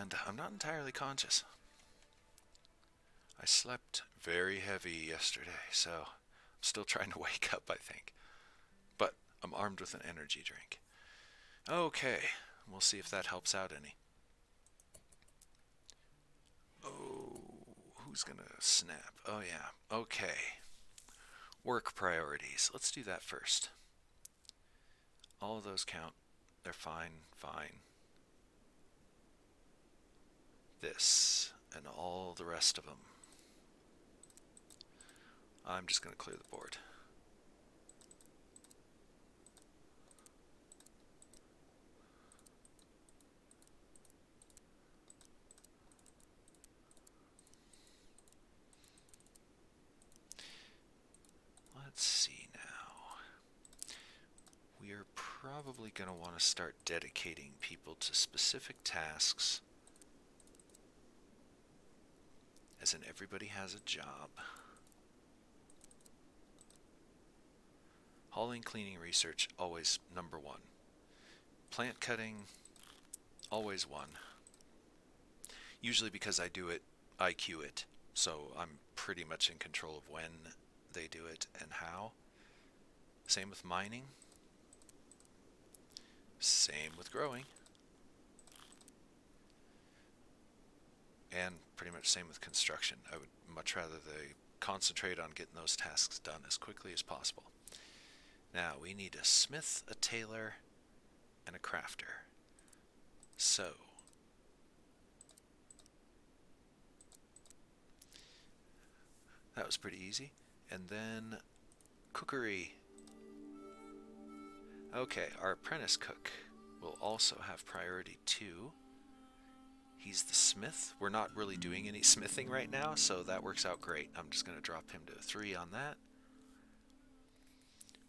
And I'm not entirely conscious. I slept very heavy yesterday, so I'm still trying to wake up, I think. But I'm armed with an energy drink. Okay, we'll see if that helps out any. Oh, who's gonna snap? Oh, yeah. Okay. Work priorities. Let's do that first. All of those count. They're fine, fine. This, and all the rest of them. I'm just going to clear the board. Let's see now. We are probably going to want to start dedicating people to specific tasks, as in everybody has a job. Hauling, cleaning, research, always number one. Plant cutting, always one. Usually because I do it, I queue it, so I'm pretty much in control of when they do it and how. Same with mining. Same with growing. And pretty much same with construction. I would much rather they concentrate on getting those tasks done as quickly as possible. Now, we need a smith, a tailor, and a crafter. So, that was pretty easy. And then, cookery. Okay, our apprentice cook will also have priority 2. He's the smith. We're not really doing any smithing right now, so that works out great. I'm just going to drop him to 3 on that.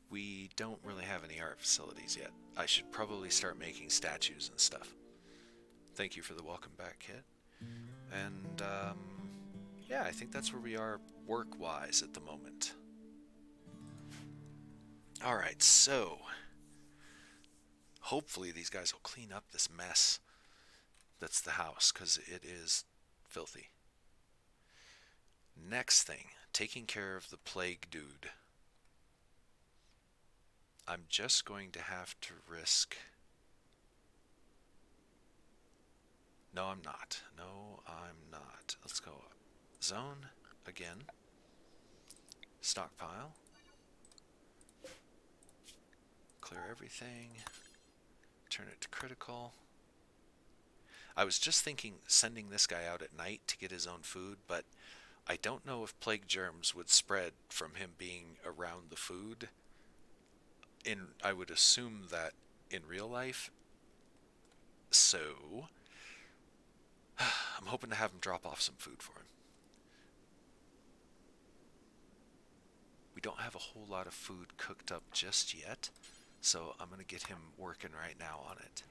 We don't really have any art facilities yet. I should probably start making statues and stuff. Thank you for the welcome back, kid. And, yeah, I think that's where we are work-wise at the moment. Alright, so hopefully these guys will clean up this mess that's the house, because it is filthy. Next thing, taking care of the plague dude. I'm just going to have to risk... No, I'm not. No, I'm not. Let's go up. Zone again. Stockpile. Clear everything. Turn it to critical. I was just thinking sending this guy out at night to get his own food, but I don't know if plague germs would spread from him being around the food. I would assume that in real life. So, I'm hoping to have him drop off some food for him. We don't have a whole lot of food cooked up just yet, so I'm going to get him working right now on it.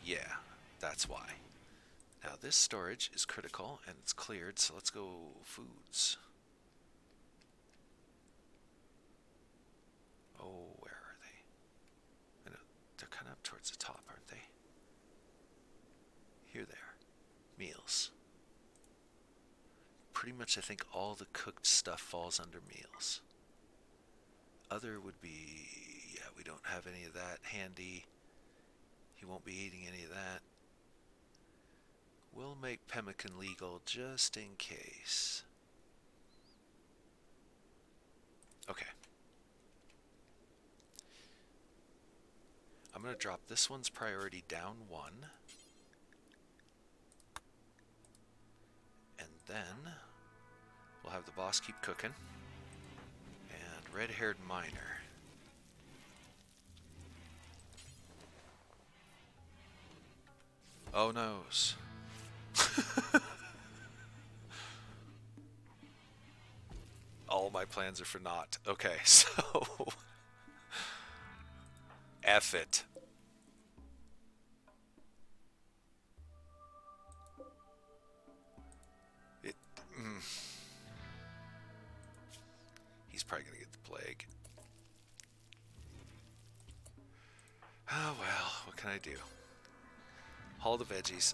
Yeah, that's why. Now this storage is critical and it's cleared, so let's go foods. Oh, where are they? I know, they're kind of up towards the top, aren't they? Here they are. Meals. Pretty much I think all the cooked stuff falls under meals. Other would be, yeah, we don't have any of that handy. He won't be eating any of that. We'll make pemmican legal just in case. Okay. I'm going to drop this one's priority down 1. And then we'll have the boss keep cooking. And red-haired miner. Oh noes. All my plans are for naught. Okay, so F it. He's probably going to get the plague. Oh well, what can I do? Haul the veggies.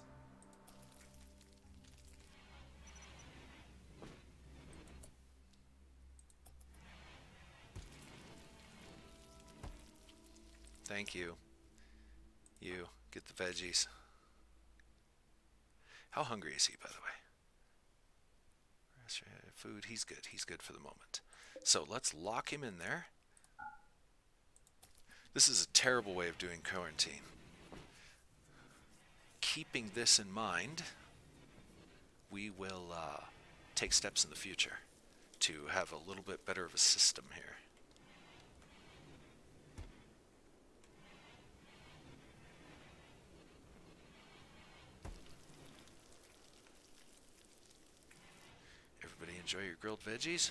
Thank you. You, get the veggies. How hungry is he, by the way? Food, he's good. He's good for the moment. So let's lock him in there. This is a terrible way of doing quarantine. Keeping this in mind, we will take steps in the future to have a little bit better of a system here. Everybody enjoy your grilled veggies.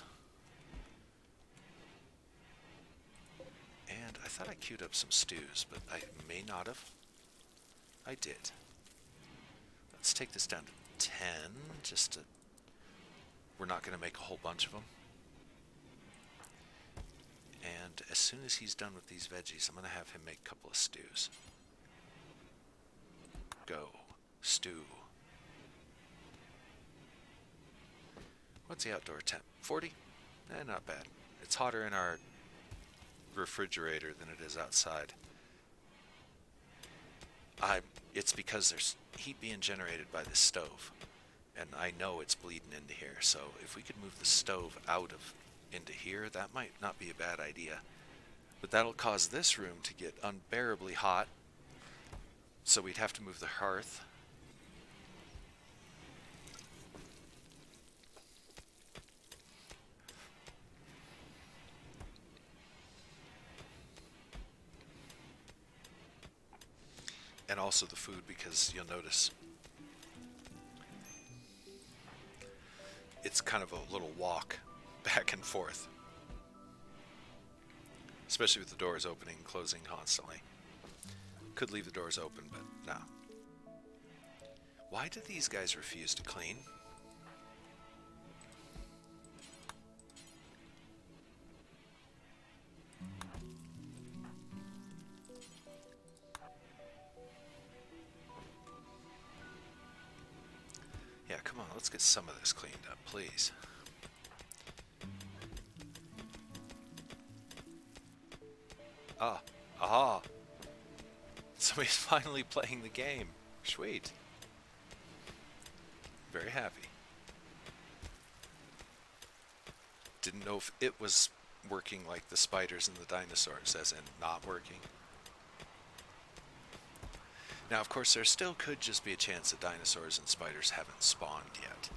And I thought I queued up some stews, but I may not have. I did. Let's take this down to 10, just to... We're not going to make a whole bunch of them. And as soon as he's done with these veggies, I'm going to have him make a couple of stews. Go. Stew. What's the outdoor temp? 40? Not bad. It's hotter in our refrigerator than it is outside. It's because there's heat being generated by this stove, and I know it's bleeding into here. So if we could move the stove out of into here, that might not be a bad idea. But that'll cause this room to get unbearably hot, so we'd have to move the hearth. And also the food, because you'll notice it's kind of a little walk back and forth, especially with the doors opening and closing constantly. Could leave the doors open, but no. Why do these guys refuse to clean? Yeah, come on, let's get some of this cleaned up, please. Aha! Somebody's finally playing the game. Sweet. Very happy. Didn't know if it was working like the spiders and the dinosaurs, as in not working. Now, of course, there still could just be a chance that dinosaurs and spiders haven't spawned yet,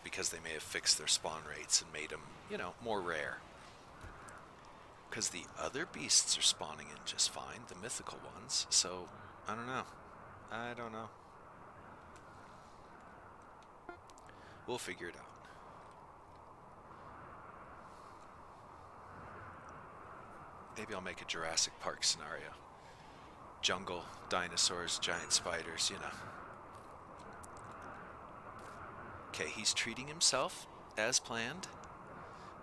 because they may have fixed their spawn rates and made them, you know, more rare. Because the other beasts are spawning in just fine, the mythical ones, so I don't know. I don't know. We'll figure it out. Maybe I'll make a Jurassic Park scenario. Jungle, dinosaurs, giant spiders, you know. Okay, he's treating himself as planned.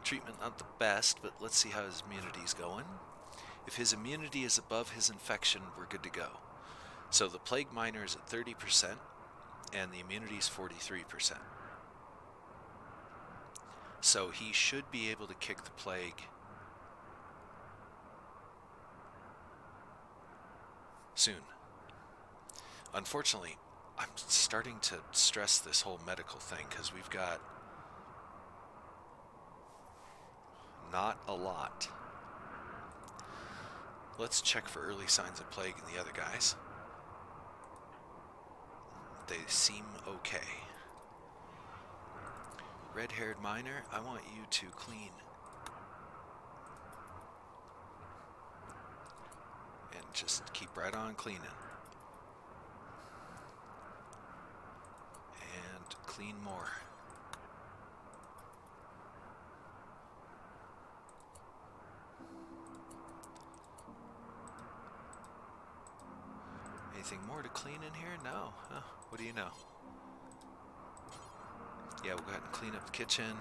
Treatment not the best, but let's see how his immunity's going. If his immunity is above his infection, we're good to go. So the plague miner is at 30%, and the immunity is 43%. So he should be able to kick the plague soon. Unfortunately, I'm starting to stress this whole medical thing because we've got not a lot. Let's check for early signs of plague in the other guys. They seem okay. Red-haired miner, I want you to clean. And just keep right on cleaning. And clean more. Anything more to clean in here? No. Huh. What do you know? Yeah, we'll go ahead and clean up the kitchen.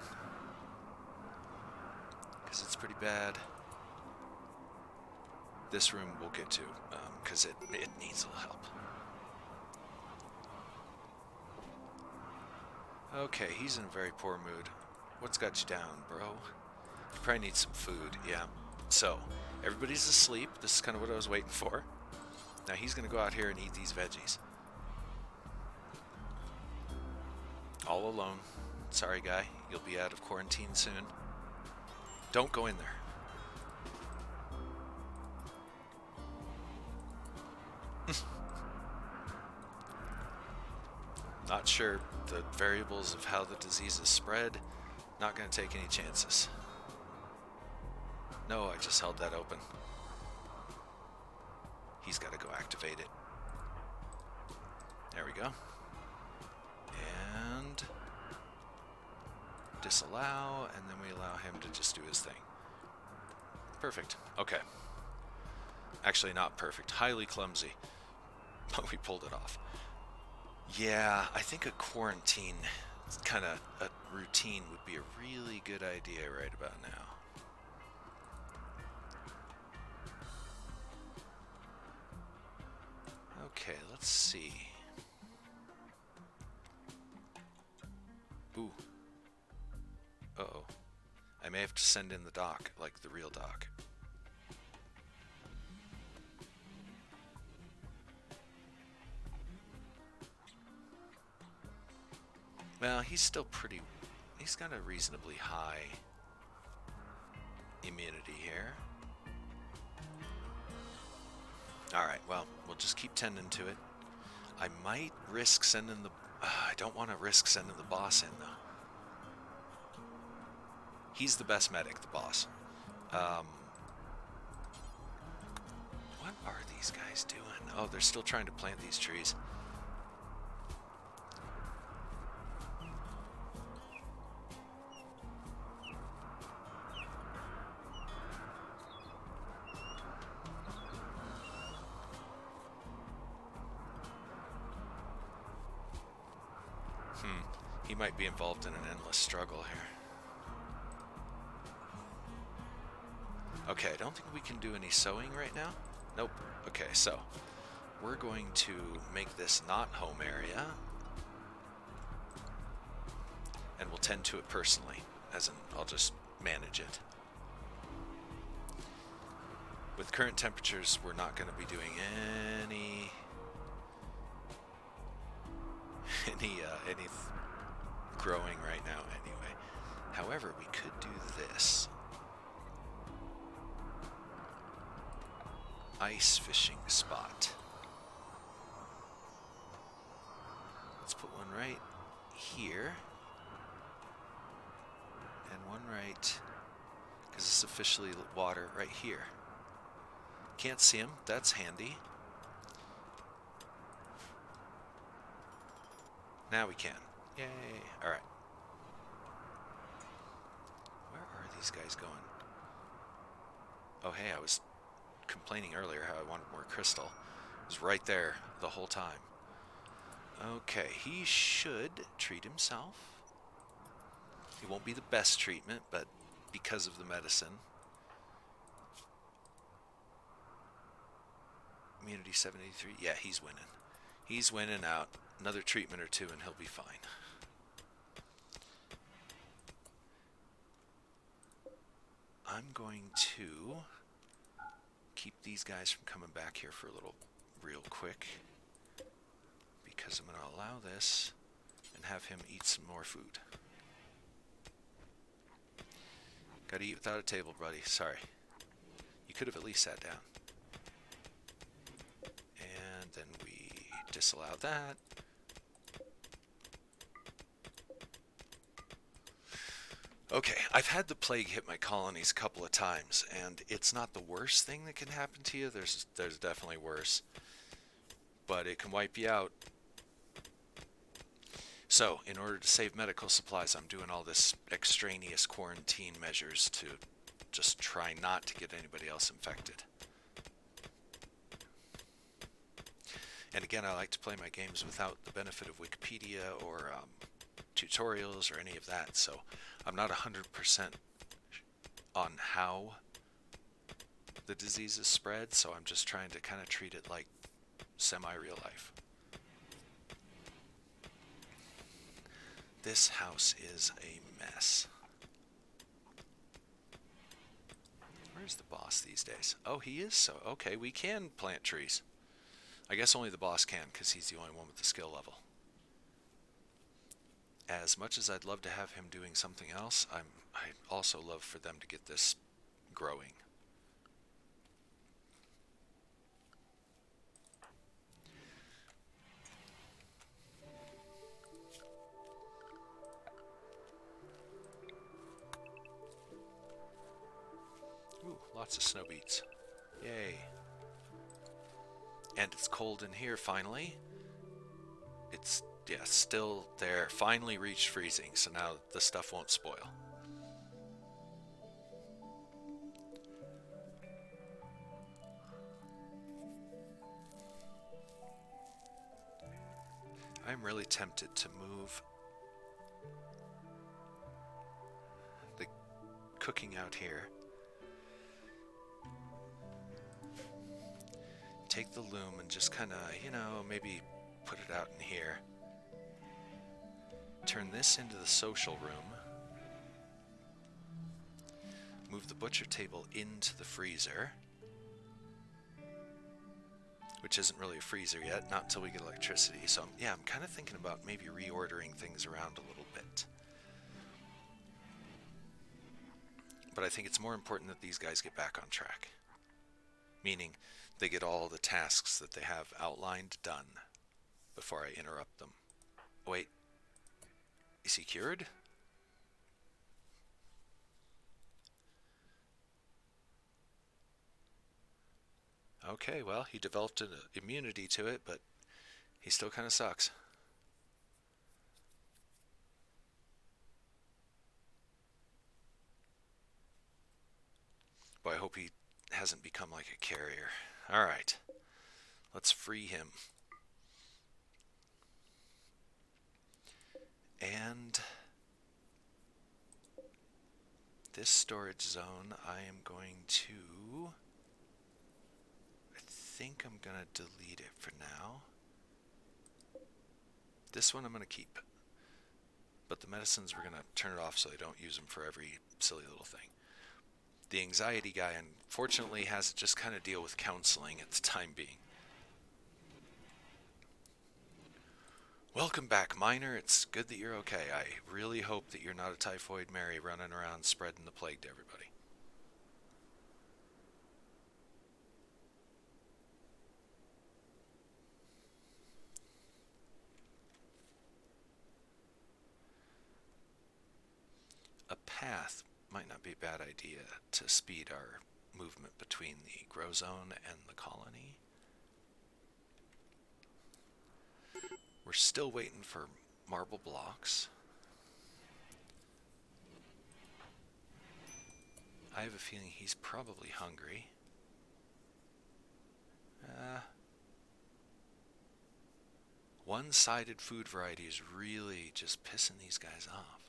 because it's pretty bad. This room we'll get to, because it needs a little help. Okay, he's in a very poor mood. What's got you down, bro? You probably need some food, yeah. So, everybody's asleep. This is kind of what I was waiting for. Now he's going to go out here and eat these veggies. All alone. Sorry, guy. You'll be out of quarantine soon. Don't go in there. Not sure the variables of how the disease is spread. Not going to take any chances. No, I just held that open. He's got to go activate it. There we go. And disallow, and then we allow him to just do his thing. Perfect. Okay. Actually, not perfect. Highly clumsy. But we pulled it off. Yeah, I think a quarantine kind of a routine would be a really good idea right about now. Okay, let's see. Ooh. Uh-oh. I may have to send in the doc, like the real doc. Well, he's still pretty... He's got a reasonably high immunity here. Alright, well, we'll just keep tending to it. I might risk sending the... I don't want to risk sending the boss in, though. He's the best medic, the boss. What are these guys doing? Oh, they're still trying to plant these trees. He might be involved in an endless struggle here. Okay, I don't think we can do any sewing right now. Nope. Okay, so we're going to make this not home area, and we'll tend to it personally, as in I'll just manage it. With current temperatures, we're not going to be doing any growing right now anyway. However, we could do this. Ice fishing spot. Let's put one right here. And one right, because it's officially water, right here. Can't see him, that's handy. Now we can. Yay. Alright. Where are these guys going? Oh, hey, I was complaining earlier how I wanted more crystal. It was right there the whole time. Okay, he should treat himself. It won't be the best treatment, but because of the medicine. Immunity 73. Yeah, he's winning. He's winning out. Another treatment or two and he'll be fine. I'm going to keep these guys from coming back here for a little real quick, because I'm going to allow this and have him eat some more food. Gotta eat without a table, buddy. Sorry. You could have at least sat down. And then we disallow that. Okay, I've had the plague hit my colonies a couple of times, and it's not the worst thing that can happen to you. There's definitely worse. But it can wipe you out. So, in order to save medical supplies, I'm doing all this extraneous quarantine measures to just try not to get anybody else infected. And again, I like to play my games without the benefit of Wikipedia or tutorials or any of that, so I'm not 100% on how the disease is spread, so I'm just trying to kind of treat it like semi-real life. This house is a mess. Where's the boss these days? Oh, he is so... Okay, we can plant trees. I guess only the boss can, because he's the only one with the skill level. As much as I'd love to have him doing something else, I'd also love for them to get this growing. Ooh, lots of snow beets. Yay. And it's cold in here finally. It's, yeah, still there. Finally reached freezing, so now the stuff won't spoil. I'm really tempted to move the cooking out here. Take the loom and just kind of, you know, maybe put it out in here. Turn this into the social room. Move the butcher table into the freezer. Which isn't really a freezer yet, not until we get electricity. So, yeah, I'm kind of thinking about maybe reordering things around a little bit. But I think it's more important that these guys get back on track. Meaning, they get all the tasks that they have outlined done before I interrupt them. Wait, is he cured? Okay, well, he developed an immunity to it, but he still kind of sucks. Boy, I hope he hasn't become like a carrier. Alright, let's free him. And this storage zone, I am going to... I think I'm going to delete it for now. This one I'm going to keep. But the medicines, we're going to turn it off so they don't use them for every silly little thing. The anxiety guy, unfortunately, has to just kind of deal with counseling at the time being. Welcome back, Miner. It's good that you're okay. I really hope that you're not a typhoid Mary running around spreading the plague to everybody. A path might not be a bad idea to speed our movement between the grow zone and the colony. We're still waiting for marble blocks. I have a feeling he's probably hungry. One-sided food variety is really just pissing these guys off.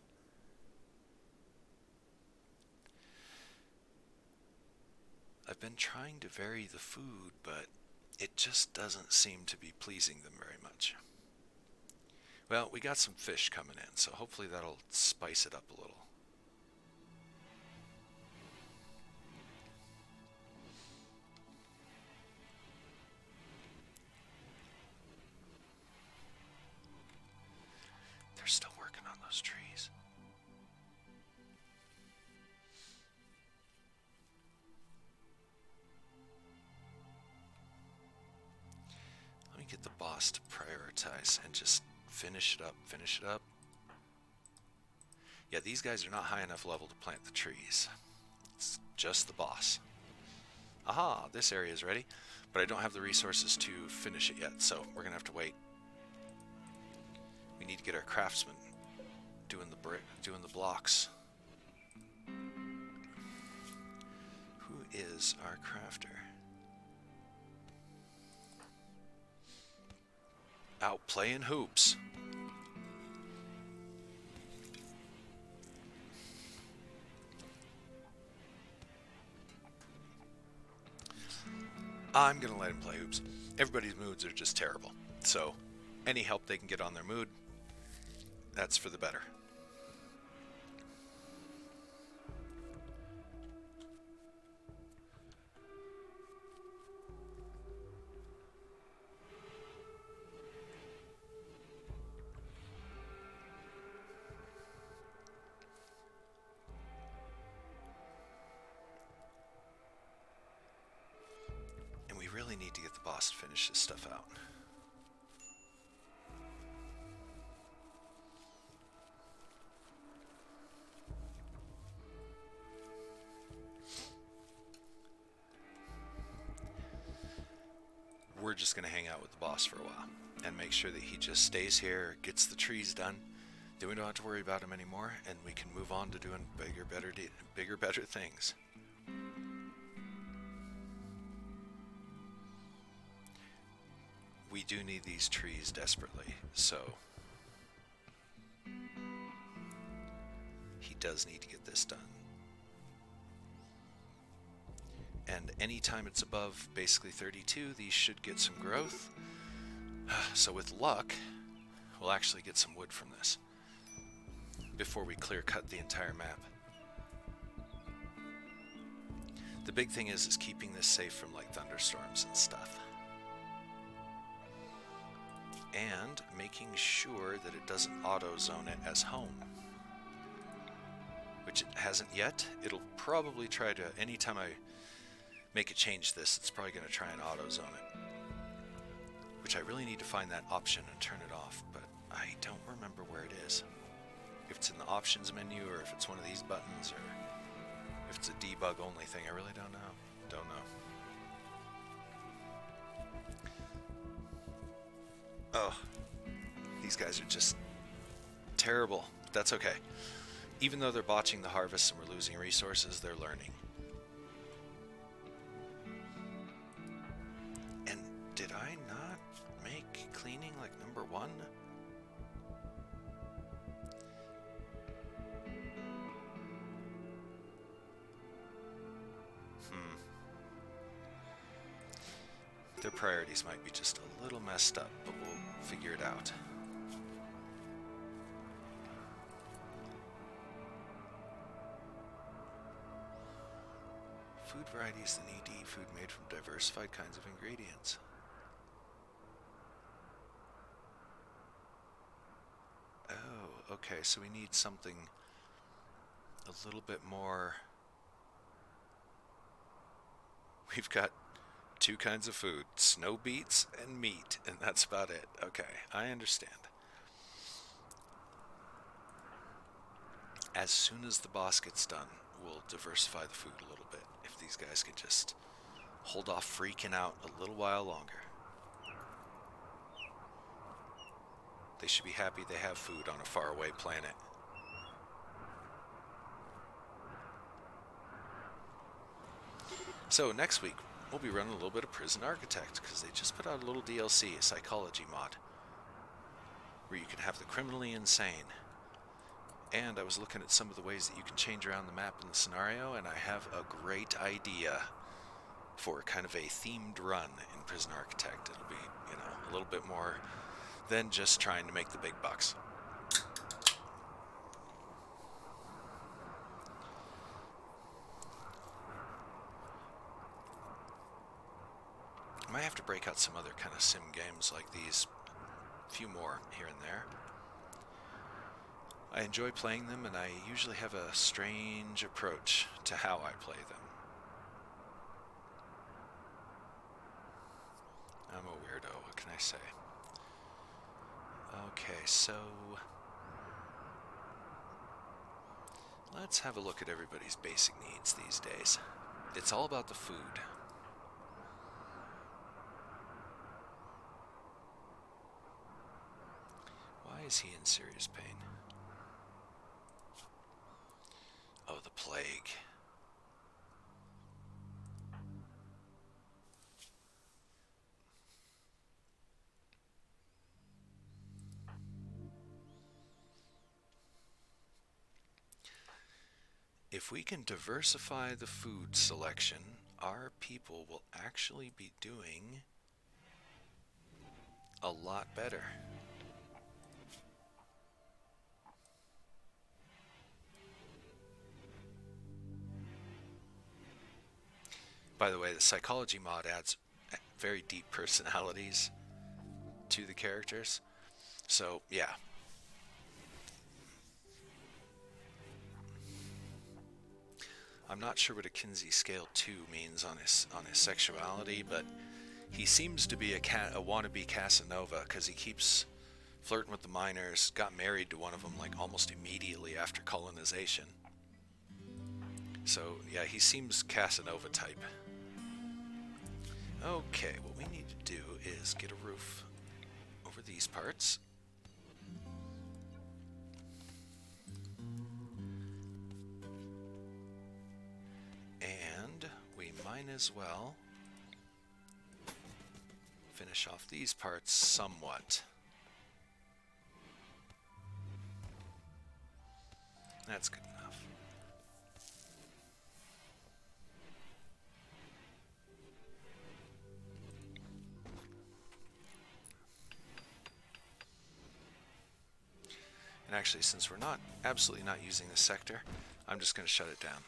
I've been trying to vary the food, but it just doesn't seem to be pleasing them very much. Well, we got some fish coming in, so hopefully that'll spice it up a little. They're still working on those trees. Let me get the boss to prioritize and just finish it up, finish it up. Yeah, these guys are not high enough level to plant the trees. It's just the boss. Aha, this area is ready, but I don't have the resources to finish it yet, so we're gonna have to wait. We need to get our craftsmen doing the blocks. Who is our crafter? Out playing hoops. I'm going to let him play hoops. Everybody's moods are just terrible. So any help they can get on their mood, that's for the better. And we really need to get the boss to finish this stuff out. We're just going to hang out with the boss for a while and make sure that he just stays here, gets the trees done. Then we don't have to worry about him anymore, and we can move on to doing bigger, better things. We do need these trees desperately, so he does need to get this done. And anytime it's above basically 32, these should get some growth. So with luck, we'll actually get some wood from this before we clear cut the entire map. The big thing is keeping this safe from like thunderstorms and stuff. And making sure that it doesn't auto-zone it as home. Which it hasn't yet. It'll probably try to, anytime I make a change this, it's probably going to try and auto-zone it. Which I really need to find that option and turn it off, but I don't remember where it is. If it's in the options menu, or if it's one of these buttons, or if it's a debug only thing, I really don't know. Don't know. Oh, these guys are just terrible. That's okay. Even though they're botching the harvest and we're losing resources, they're learning. And did I not make cleaning like number 1? Their priorities might be just a little messed up, but we'll figure it out. Food varieties that need to eat food made from diversified kinds of ingredients. Oh, okay, so we need something a little bit more. We've got 2 kinds of food, snow beets and meat, and that's about it. Okay, I understand. As soon as the boss gets done, we'll diversify the food a little bit. If these guys could just hold off freaking out a little while longer. They should be happy they have food on a faraway planet. So next week, we'll be running a little bit of Prison Architect, because they just put out a little DLC, a psychology mod, where you can have the criminally insane. And I was looking at some of the ways that you can change around the map in the scenario, and I have a great idea for kind of a themed run in Prison Architect. It'll be, you know, a little bit more than just trying to make the big bucks. I might have to break out some other kind of sim games like these, a few more here and there. I enjoy playing them, and I usually have a strange approach to how I play them. I'm a weirdo, what can I say? Okay, so let's have a look at everybody's basic needs these days. It's all about the food. Why is he in serious pain? Oh, the plague. If we can diversify the food selection our people will actually be doing a lot better. By the way, the psychology mod adds very deep personalities to the characters. So, yeah. I'm not sure what a Kinsey Scale 2 means on his sexuality, but he seems to be a wannabe Casanova because he keeps flirting with the miners, got married to one of them like almost immediately after colonization. So, yeah, he seems Casanova type. Okay, what we need to do is get a roof over these parts. And we might as well finish off these parts somewhat. That's good enough. And actually, since we're not absolutely not using this sector, I'm just going to shut it down.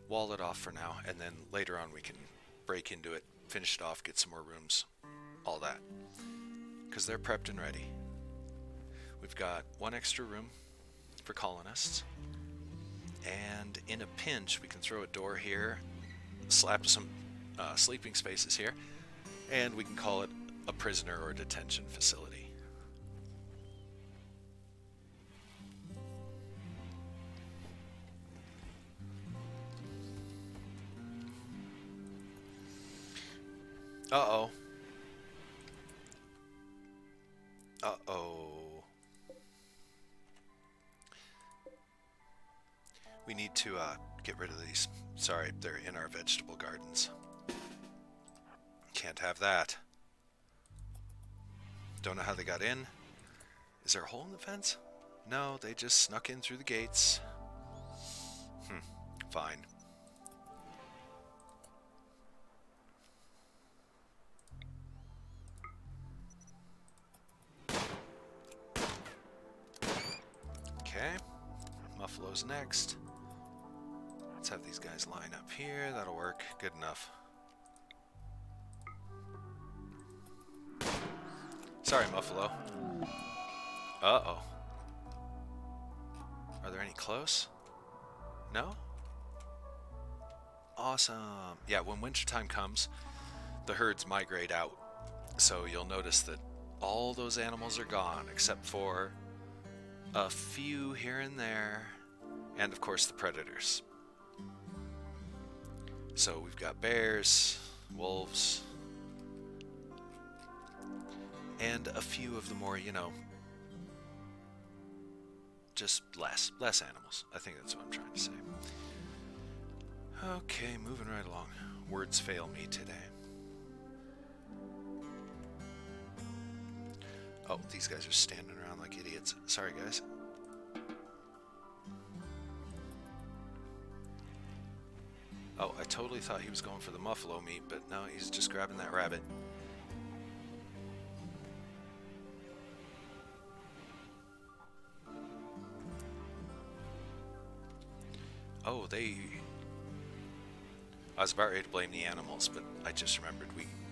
Wall it off for now, and then later on we can break into it, finish it off, get some more rooms, all that. Because they're prepped and ready. We've got one extra room for colonists, and in a pinch we can throw a door here, slap some sleeping spaces here, and we can call it a prisoner or detention facility. Uh-oh. Uh-oh. We need to get rid of these. Sorry, they're in our vegetable gardens. Can't have that. Don't know how they got in. Is there a hole in the fence? No, they just snuck in through the gates. Fine. Okay. Muffalo's next. Let's have these guys line up here. That'll work. Good enough. Sorry, Muffalo. Uh-oh. Are there any close? No? Awesome. Yeah, when wintertime comes, the herds migrate out. So you'll notice that all those animals are gone, except for a few here and there, and of course the predators. So we've got bears, wolves, and a few of the more, just less animals. I think that's what I'm trying to say. Okay, moving right along. Words fail me today. Oh, these guys are standing around like idiots. Sorry, guys. Oh, I totally thought he was going for the muffalo meat, but no, he's just grabbing that rabbit. Oh, I was about ready to blame the animals, but I just remembered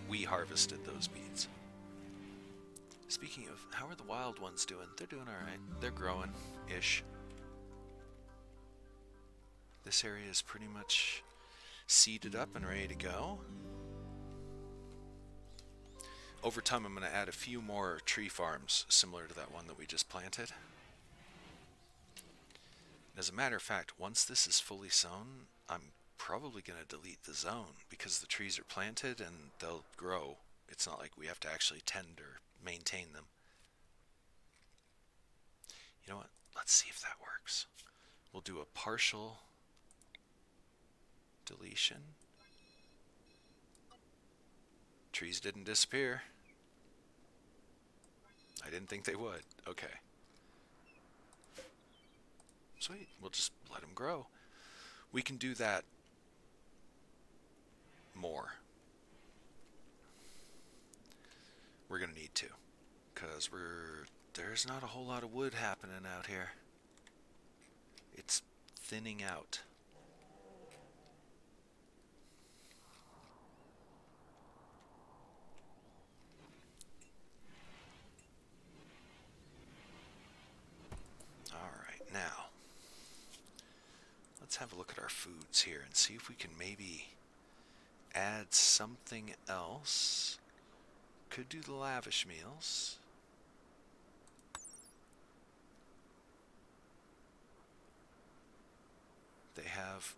we harvested those beads. Speaking of, how are the wild ones doing? They're doing alright. They're growing-ish. This area is pretty much seeded up and ready to go. Over time, I'm going to add a few more tree farms similar to that one that we just planted. As a matter of fact, once this is fully sown, I'm probably going to delete the zone because the trees are planted and they'll grow. It's not like we have to actually tend or maintain them. You know what? Let's see if that works. We'll do a partial deletion. Trees didn't disappear. I didn't think they would. Okay. Sweet. We'll just let them grow. We can do that more. We're going to need to, because there's not a whole lot of wood happening out here. It's thinning out. Alright, now let's have a look at our foods here and see if we can maybe add something else. Could do the lavish meals. They have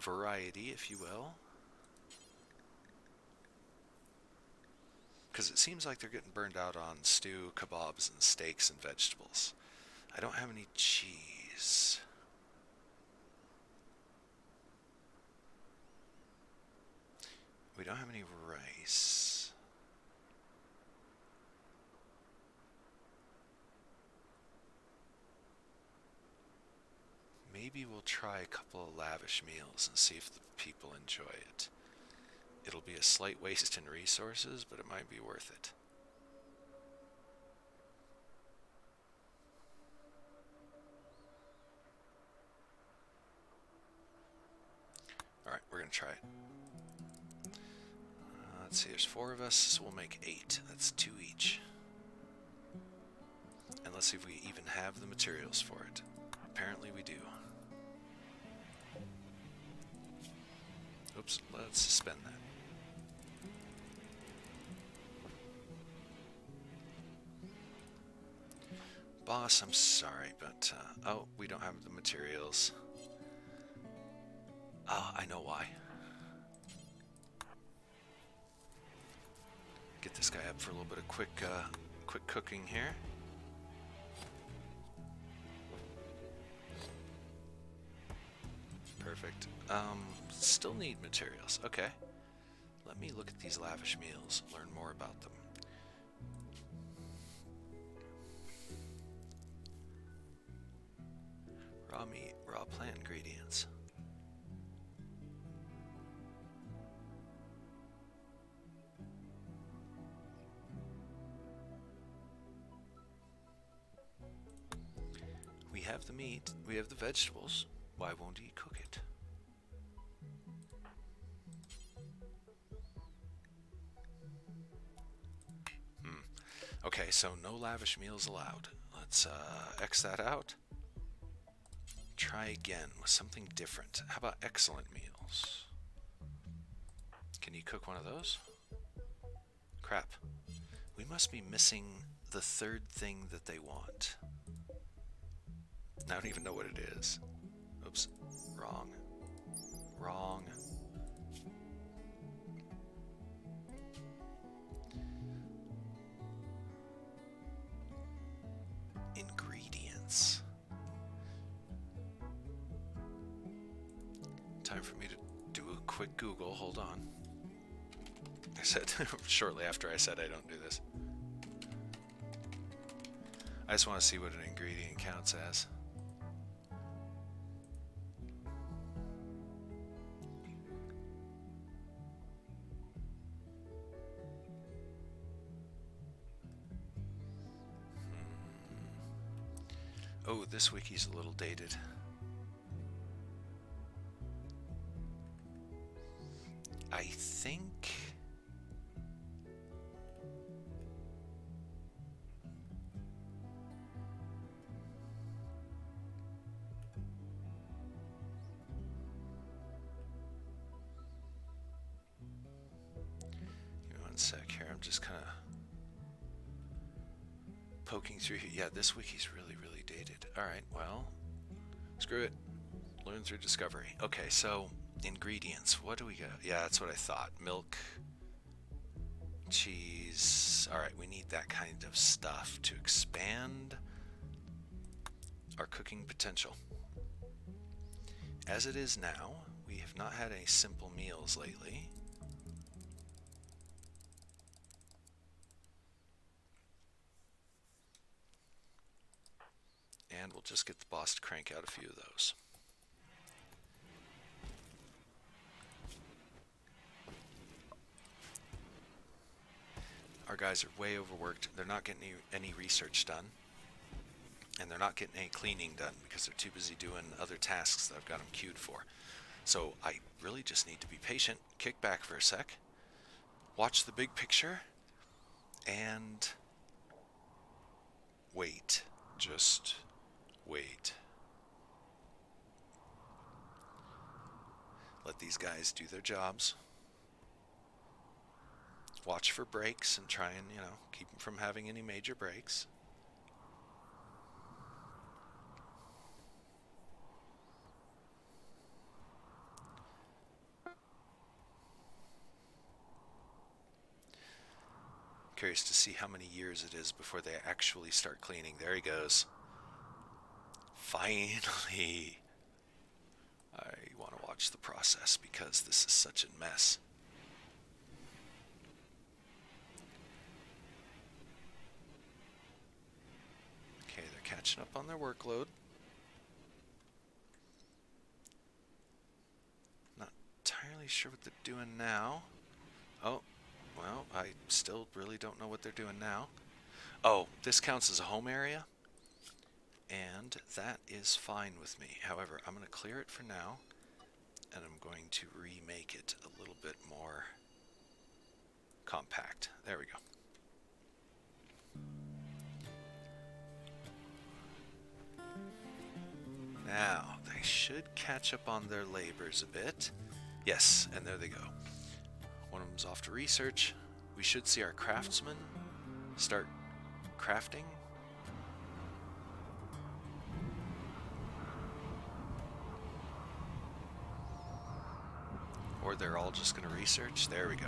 variety, if you will. Because it seems like they're getting burned out on stew, kebabs, and steaks and vegetables. I don't have any cheese. We don't have any rice. Maybe we'll try a couple of lavish meals and see if the people enjoy it. It'll be a slight waste in resources, but it might be worth it. Alright, we're going to try it. Let's see, there's 4 of us, so we'll make 8. That's 2 each. And let's see if we even have the materials for it. Apparently we do. Oops, let's suspend that. Boss, I'm sorry, but, oh, we don't have the materials. Oh, I know why. Get this guy up for a little bit of quick cooking here. Perfect. Still need materials. Okay. Let me look at these lavish meals, learn more about them. Raw meat, raw plant ingredients. We have the meat, we have the vegetables. Why won't he cook it? Okay, so no lavish meals allowed. Let's X that out. Try again with something different. How about excellent meals? Can you cook one of those? Crap. We must be missing the 3rd thing that they want. I don't even know what it is. Oops. Wrong. Wrong. Ingredients. Time for me to do a quick Google. Hold on. I said shortly after I said I don't do this. I just want to see what an ingredient counts as. Oh, this wiki's a little dated. I think... Give me one sec here, I'm just kind of poking through here. Yeah, this wiki's really dated. Alright, well, screw it. Learn through discovery. Okay, so ingredients. What do we got? Yeah, that's what I thought. Milk, cheese. Alright, we need that kind of stuff to expand our cooking potential. As it is now, we have not had any simple meals lately. And we'll just get the boss to crank out a few of those. Our guys are way overworked. They're not getting any research done. And they're not getting any cleaning done because they're too busy doing other tasks that I've got them queued for. So I really just need to be patient, kick back for a sec, watch the big picture, and wait. Just wait. Let these guys do their jobs. Watch for breaks and try and, keep them from having any major breaks. Curious to see how many years it is before they actually start cleaning. There he goes. Finally. I want to watch the process because this is such a mess. Okay, they're catching up on their workload. Not entirely sure what they're doing now. Oh. Well, I still really don't know what they're doing now. Oh, this counts as a home area, and that is fine with me. However, I'm going to clear it for now, and I'm going to remake it a little bit more compact. There we go. Now, they should catch up on their labors a bit. Yes, and there they go. One of them's off to research. We should see our craftsmen start crafting. Or they're all just going to research. There we go.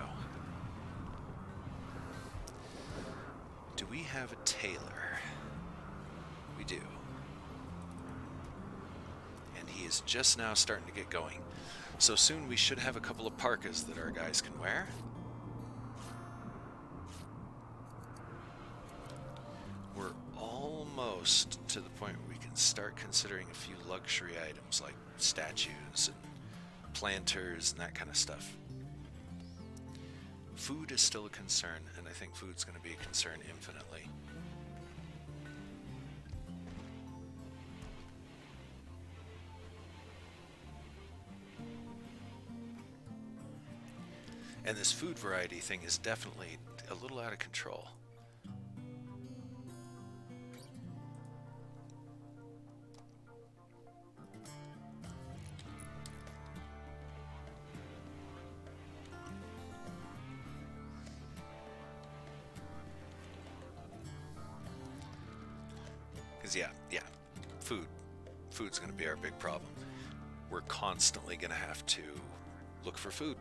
Do we have a tailor? We do. And he is just now starting to get going. So soon we should have a couple of parkas that our guys can wear. We're almost to the point where we can start considering a few luxury items like statues and planters and that kind of stuff. Food is still a concern, and I think food's going to be a concern infinitely. And this food variety thing is definitely a little out of control. Because yeah, food's going to be our big problem. We're constantly going to have to look for food.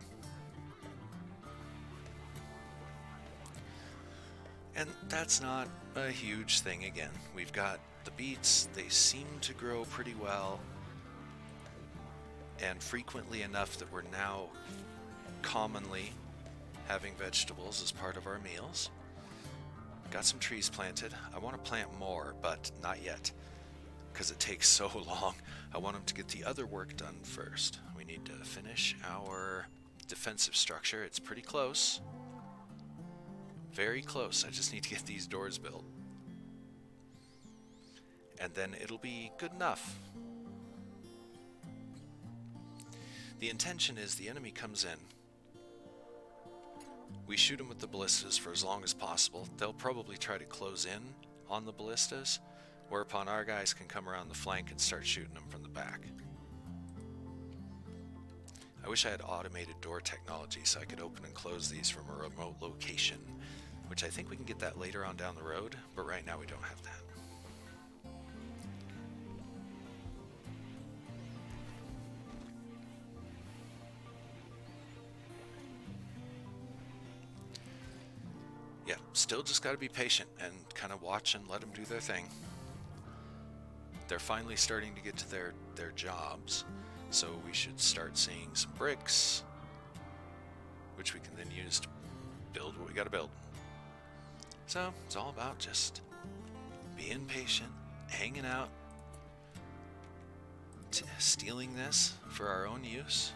And that's not a huge thing again. We've got the beets, they seem to grow pretty well, and frequently enough that we're now commonly having vegetables as part of our meals. Got some trees planted. I want to plant more, but not yet, because it takes so long. I want them to get the other work done first. We need to finish our defensive structure. It's pretty close. Very close. I just need to get these doors built. And then it'll be good enough. The intention is the enemy comes in. We shoot them with the ballistas for as long as possible. They'll probably try to close in on the ballistas, whereupon our guys can come around the flank and start shooting them from the back. I wish I had automated door technology so I could open and close these from a remote location, which I think we can get that later on down the road, but right now we don't have that. Yeah, still just got to be patient and kind of watch and let them do their thing. They're finally starting to get to their jobs, so we should start seeing some bricks, which we can then use to build what we got to build. So it's all about just being patient, hanging out, stealing this for our own use,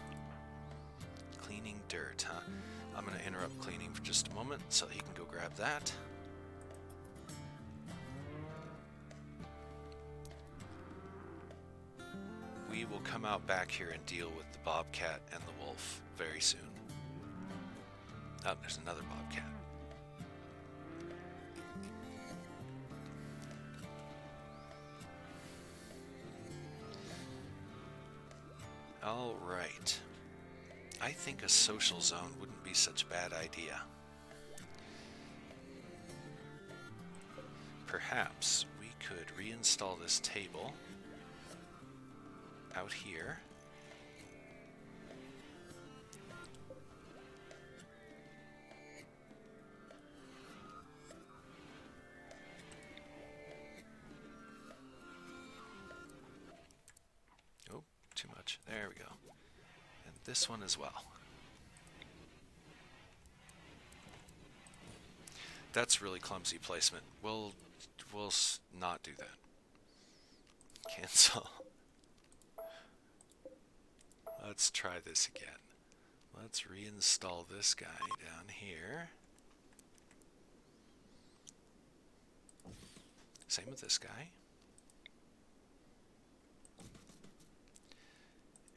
cleaning dirt, huh? I'm going to interrupt cleaning for just a moment so he can go grab that. We will come out back here and deal with the bobcat and the wolf very soon. Oh, there's another bobcat. All right. I think a social zone wouldn't be such a bad idea. Perhaps we could reinstall this table out here. Oh, too much. There we go. And this one as well. That's really clumsy placement. We'll not do that. Cancel. Let's try this again. Let's reinstall this guy down here. Same with this guy.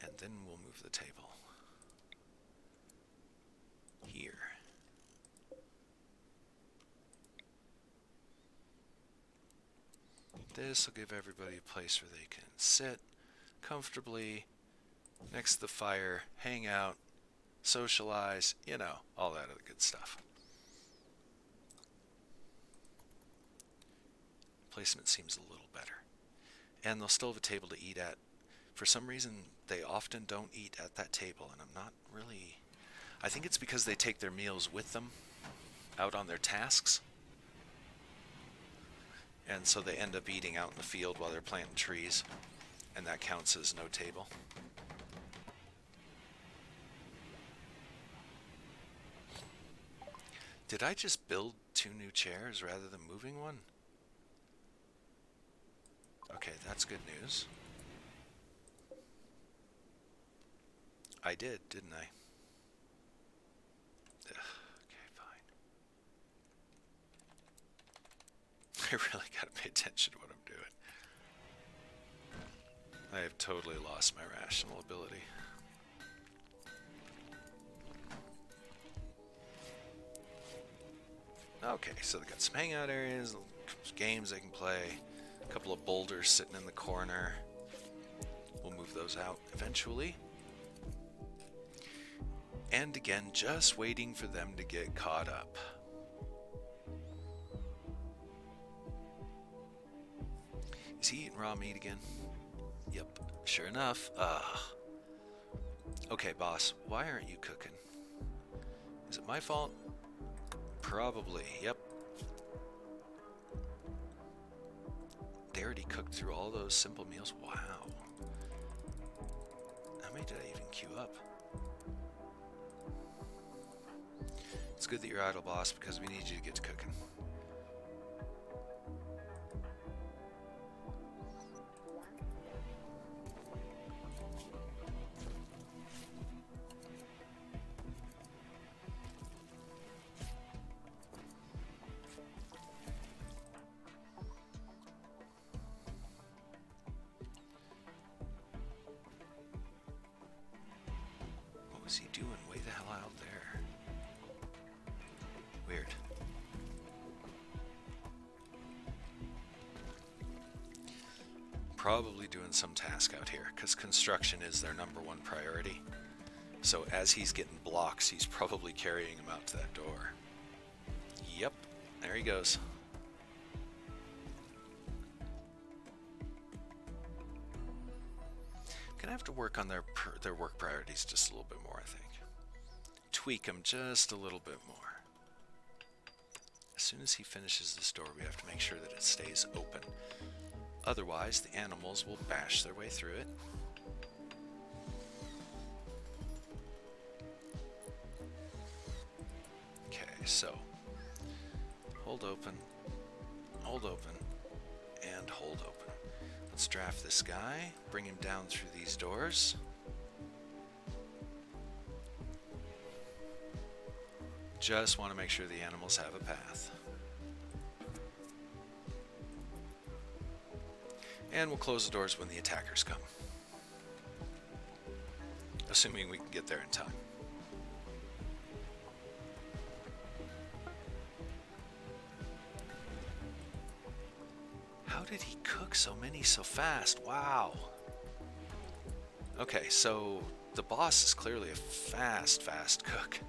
And then we'll move the table here. This will give everybody a place where they can sit comfortably next to the fire, hang out, socialize, you know, all that other good stuff. Placement seems a little better. And they'll still have a table to eat at. For some reason, they often don't eat at that table, and I'm not really... I think it's because they take their meals with them out on their tasks. And so they end up eating out in the field while they're planting trees, and that counts as no table. Did I just build 2 new chairs rather than moving one? Okay, that's good news. I did, didn't I? Ugh, okay, fine. I really gotta pay attention to what I'm doing. I have totally lost my rational ability. Okay, so they got some hangout areas, games they can play, a couple of boulders sitting in the corner. We'll move those out eventually. And again, just waiting for them to get caught up. Is he eating raw meat again? Yep, sure enough. Okay, boss, why aren't you cooking? Is it my fault? Probably, yep. They already cooked through all those simple meals. Wow. How many did I even queue up? It's good that you're idle, boss, because we need you to get to cooking. What was he doing way the hell out there? Weird. Probably doing some task out here, because construction is their #1 priority. So as he's getting blocks, he's probably carrying them out to that door. Yep, there he goes. Gonna have to work on their work priorities just a little bit more, I think. Tweak them just a little bit more. As soon as he finishes this door, we have to make sure that it stays open. Otherwise, the animals will bash their way through it. Okay, so hold open, and hold open. Let's draft this guy, bring him down through these doors. Just want to make sure the animals have a path. And we'll close the doors when the attackers come. Assuming we can get there in time. How did he cook so many so fast? Wow. Okay, so the boss is clearly a fast cook.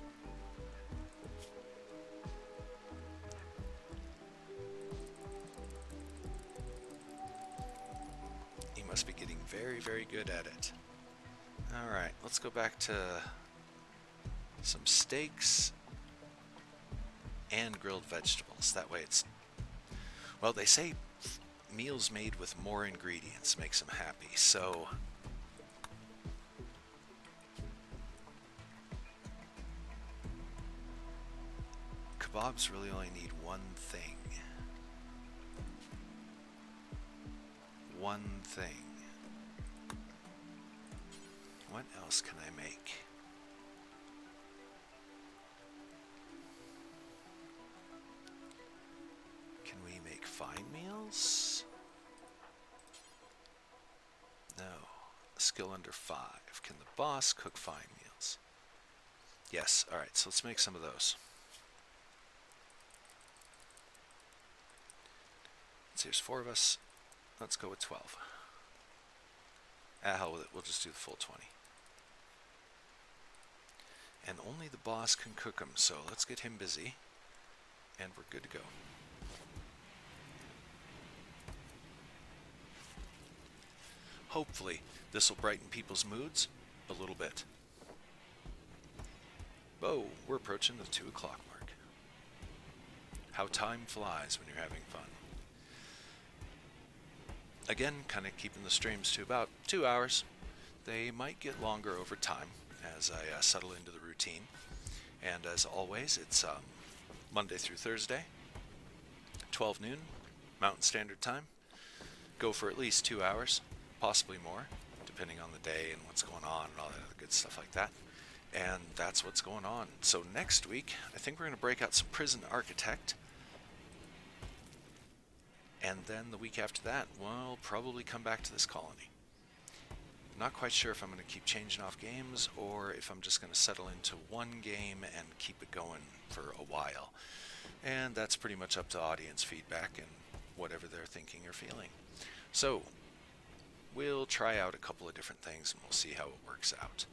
He must be getting very good at it. Alright, let's go back to some steaks and grilled vegetables. That way it's... Well, they say meals made with more ingredients makes them happy, so... Kebabs really only need one thing. One thing. What else can I make? Can we make fine meals? No. Skill under 5. Can the boss cook fine meals? Yes. Alright, so let's make some of those. So here's 4 of us. Let's go with 12. Hell with it. We'll just do the full 20. And only the boss can cook them, so let's get him busy. And we're good to go. Hopefully, this will brighten people's moods a little bit. Oh, we're approaching the 2 o'clock mark. How time flies when you're having fun. Again, kind of keeping the streams to about 2 hours. They might get longer over time as I settle into the routine. And as always, it's Monday through Thursday, 12 noon, Mountain Standard Time. Go for at least 2 hours, possibly more, depending on the day and what's going on and all that other good stuff like that. And that's what's going on. So next week, I think we're going to break out some Prison Architect. And then the week after that, we'll probably come back to this colony. Not quite sure if I'm going to keep changing off games or if I'm just going to settle into one game and keep it going for a while. And that's pretty much up to audience feedback and whatever they're thinking or feeling. So we'll try out a couple of different things and we'll see how it works out.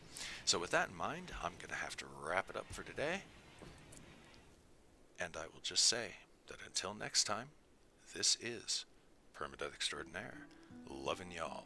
So with that in mind, I'm going to have to wrap it up for today. And I will just say that until next time, this is Permadeath Extraordinaire, loving y'all.